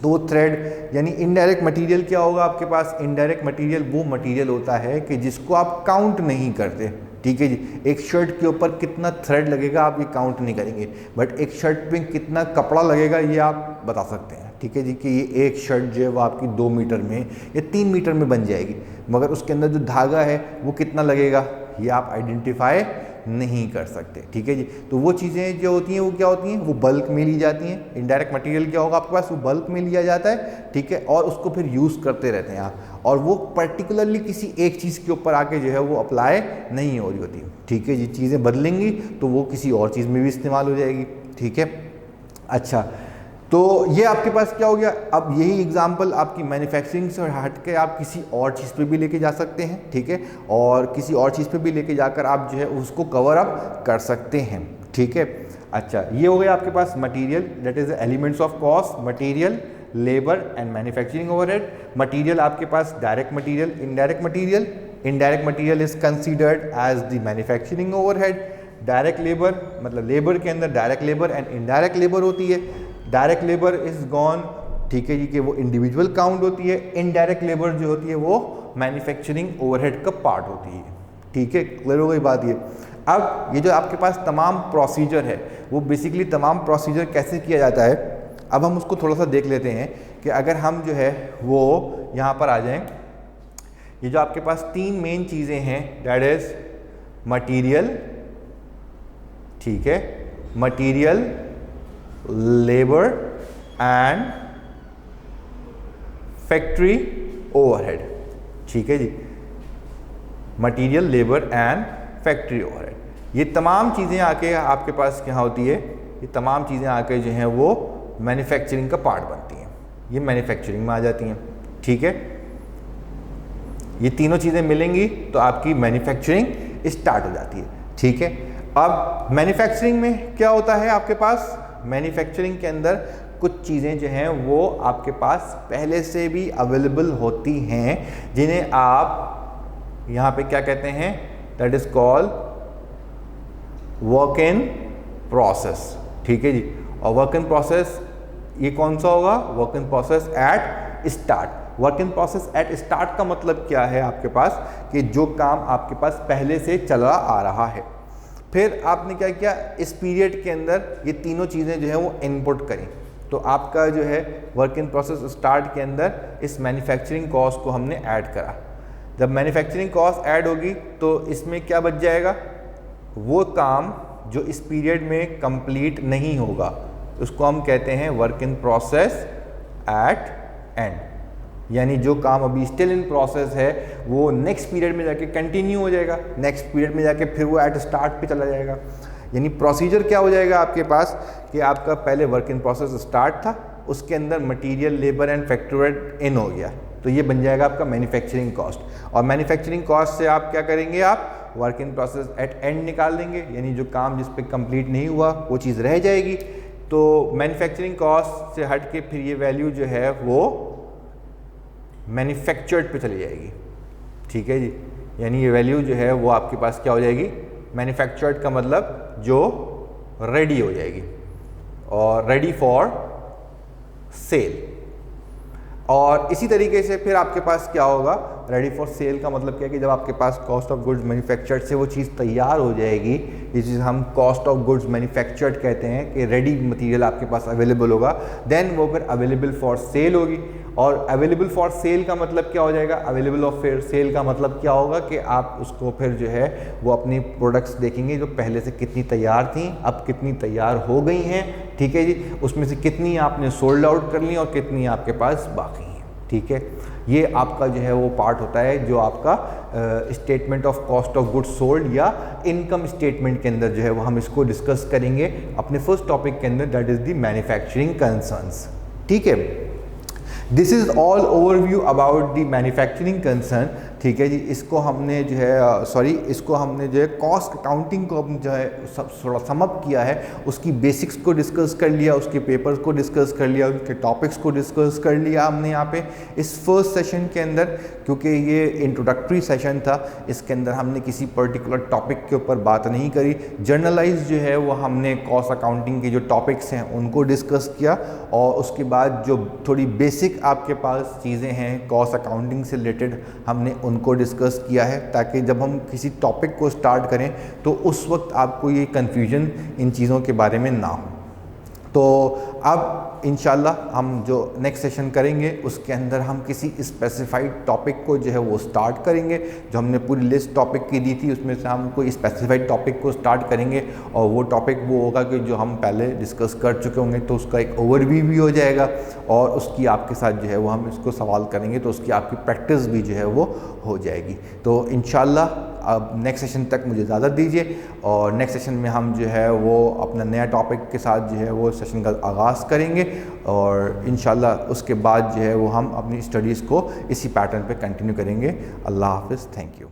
तो वो थ्रेड यानी इनडायरेक्ट मटेरियल क्या होगा आपके पास, इनडायरेक्ट मटेरियल वो मटेरियल होता है कि जिसको आप काउंट नहीं करते, ठीक है जी। एक शर्ट के ऊपर कितना थ्रेड लगेगा आप ये काउंट नहीं करेंगे, बट एक शर्ट पे कितना कपड़ा लगेगा ये आप बता सकते हैं, ठीक है जी, कि ये एक शर्ट जो है वो आपकी 2 मीटर में या 3 मीटर में बन जाएगी, मगर उसके अंदर जो धागा है वो कितना लगेगा ये आप आइडेंटिफाई नहीं कर सकते, ठीक है जी। तो वो चीज़ें जो होती हैं वो क्या होती हैं, वो बल्क में ली जाती हैं। इनडायरेक्ट मटेरियल क्या होगा आपके पास, वो बल्क में लिया जाता है, ठीक है, और उसको फिर यूज़ करते रहते हैं आप, और वो पर्टिकुलरली किसी एक चीज़ के ऊपर आके जो है वो अप्लाई नहीं हो रही होती, ठीक है जी। चीज़ें बदलेंगी तो वो किसी और चीज़ में भी इस्तेमाल हो जाएगी, ठीक है। अच्छा, तो ये आपके पास क्या हो गया, अब यही एग्जांपल आपकी मैन्युफैक्चरिंग से हट के आप किसी और चीज़ पे भी लेके जा सकते हैं, ठीक है, और किसी और चीज़ पे भी लेके जाकर आप जो है उसको कवर अप कर सकते हैं, ठीक है। अच्छा, ये हो गया आपके पास material, that is the elements of cost, material, labour and manufacturing overhead. Material आपके पास direct material, indirect material, indirect material is considered as the manufacturing overhead. Direct labour मतलब लेबर के अंदर direct labour and indirect labour होती है। Direct labour is gone, ठीक है जी, कि वो इंडिविजुअल काउंट होती है। इनडायरेक्ट लेबर जो होती है वो मैन्युफैक्चरिंग ओवरहेड का पार्ट होती है, ठीक है। क्लियर हो गई बात ये। अब ये जो आपके पास तमाम प्रोसीजर है वो बेसिकली तमाम प्रोसीजर कैसे किया जाता है, अब हम उसको थोड़ा सा देख लेते हैं कि अगर हम जो है वो यहाँ पर आ जाएं, ये जो आपके पास 3 मेन चीज़ें हैं, दैट इज मटीरियल, ठीक है, material, labour and factory overhead, ठीक है जी, material, labour and factory overhead. ये तमाम चीज़ें आके आपके पास क्या होती है, ये तमाम चीज़ें आके जो हैं वो मैन्युफैक्चरिंग का पार्ट बनती हैं, ये मैन्युफैक्चरिंग में आ जाती हैं, ठीक है। ये तीनों चीज़ें मिलेंगी तो आपकी मैन्युफैक्चरिंग स्टार्ट हो जाती है, ठीक है। अब मैन्युफैक्चरिंग में क्या होता है आपके पास, मैन्युफैक्चरिंग के अंदर कुछ चीज़ें जो हैं वो आपके पास पहले से भी अवेलेबल होती हैं, जिन्हें आप यहाँ पे क्या कहते हैं, that is called work in process, ठीक है जी। और वर्क इन प्रोसेस ये कौन सा होगा, work in process at start. Work in process at start का मतलब क्या है आपके पास, कि जो काम आपके पास पहले से चला आ रहा है, फिर आपने क्या किया, इस पीरियड के अंदर ये तीनों चीज़ें जो है वो इनपुट करें, तो आपका जो है वर्क इन प्रोसेस स्टार्ट के अंदर इस मैन्युफैक्चरिंग कॉस्ट को हमने ऐड करा। जब मैन्युफैक्चरिंग कॉस्ट ऐड होगी तो इसमें क्या बच जाएगा, वो काम जो इस पीरियड में कंप्लीट नहीं होगा उसको हम कहते हैं work in process at and, यानी जो काम अभी स्टिल इन प्रोसेस है वो नेक्स्ट पीरियड में जाके कंटिन्यू हो जाएगा, नेक्स्ट पीरियड में जाके फिर वो एट स्टार्ट पे चला जाएगा। यानी प्रोसीजर क्या हो जाएगा आपके पास कि आपका पहले वर्क इन प्रोसेस स्टार्ट था, उसके अंदर मटेरियल, लेबर एंड फैक्टरी इन हो गया, तो ये बन जाएगा आपका मैन्युफैक्चरिंग कॉस्ट। और मैन्युफैक्चरिंग कॉस्ट से आप क्या करेंगे, आप work in process at and निकाल देंगे, यानी जो काम जिस पे कंप्लीट नहीं हुआ वो चीज़ रह जाएगी। तो मैन्युफैक्चरिंग कॉस्ट से हट के फिर ये वैल्यू जो है वो मैन्युफैक्चर्ड पे चली जाएगी, ठीक है जी। यानी ये वैल्यू जो है वो आपके पास क्या हो जाएगी, मैन्युफैक्चर्ड का मतलब जो रेडी हो जाएगी और रेडी फॉर सेल। और इसी तरीके से फिर आपके पास क्या होगा, रेडी फॉर सेल का मतलब क्या है कि जब आपके पास कॉस्ट ऑफ गुड्स मैन्युफैक्चर्ड से वो चीज़ तैयार हो जाएगी, ये चीज़ हम कॉस्ट ऑफ गुड्स मैन्युफैक्चर्ड कहते हैं कि रेडी मटेरियल आपके पास अवेलेबल होगा, देन वो फिर अवेलेबल फॉर सेल होगी। और अवेलेबल फॉर सेल का मतलब क्या हो जाएगा, अवेलेबल ऑफ सेल का मतलब क्या होगा कि आप उसको फिर जो है वो अपनी प्रोडक्ट्स देखेंगे जो पहले से कितनी तैयार थी, अब कितनी तैयार हो गई हैं, ठीक है जी, उसमें से कितनी आपने सोल्ड आउट कर ली और कितनी आपके पास बाकी हैं, ठीक है। ये आपका जो है वो पार्ट होता है जो आपका statement of cost of goods sold या इनकम स्टेटमेंट के अंदर जो है वो हम इसको डिस्कस करेंगे अपने फर्स्ट टॉपिक के अंदर, that is the manufacturing concerns, ठीक है। This is all overview about the manufacturing concern, ठीक है जी। इसको हमने जो है इसको हमने जो है कॉस्ट अकाउंटिंग को जो है सब थोड़ा समअप किया है, उसकी बेसिक्स को डिस्कस कर लिया, उसके पेपर्स को डिस्कस कर लिया, उसके टॉपिक्स को डिस्कस कर लिया हमने यहाँ पे इस फर्स्ट सेशन के अंदर। क्योंकि ये इंट्रोडक्टरी सेशन था, इसके अंदर हमने किसी पर्टिकुलर टॉपिक के ऊपर बात नहीं करी, जर्नलाइज जो है वो हमने कॉस्ट अकाउंटिंग के जो टॉपिक्स हैं उनको डिस्कस किया, और उसके बाद जो थोड़ी बेसिक आपके पास चीज़ें हैं कॉस्ट अकाउंटिंग से रिलेटेड हमने उनको डिस्कस किया है, ताकि जब हम किसी टॉपिक को स्टार्ट करें तो उस वक्त आपको ये कन्फ्यूजन इन चीज़ों के बारे में ना हो। तो अब इंशाल्लाह हम जो नेक्स्ट सेशन करेंगे उसके अंदर हम किसी स्पेसिफाइड टॉपिक को जो है वो स्टार्ट करेंगे। जो हमने पूरी लिस्ट टॉपिक की दी थी उसमें से हम कोई स्पेसिफाइड टॉपिक को स्टार्ट करेंगे, और वो टॉपिक वो होगा कि जो हम पहले डिस्कस कर चुके होंगे, तो उसका एक ओवरव्यू भी हो जाएगा, और उसकी आपके साथ जो है वो हम इसको सवाल करेंगे तो उसकी आपकी प्रैक्टिस भी जो है वो हो जाएगी। तो इंशाल्लाह अब नेक्स्ट सेशन तक मुझे इजाज़त दीजिए, और नेक्स्ट सेशन में हम जो है वो अपना नया टॉपिक के साथ जो है वो सेशन का आगाज़ करेंगे, और इंशाल्लाह उसके बाद जो है वो हम अपनी स्टडीज़ को इसी पैटर्न पे कंटिन्यू करेंगे। अल्लाह हाफ़िज़, थैंक यू।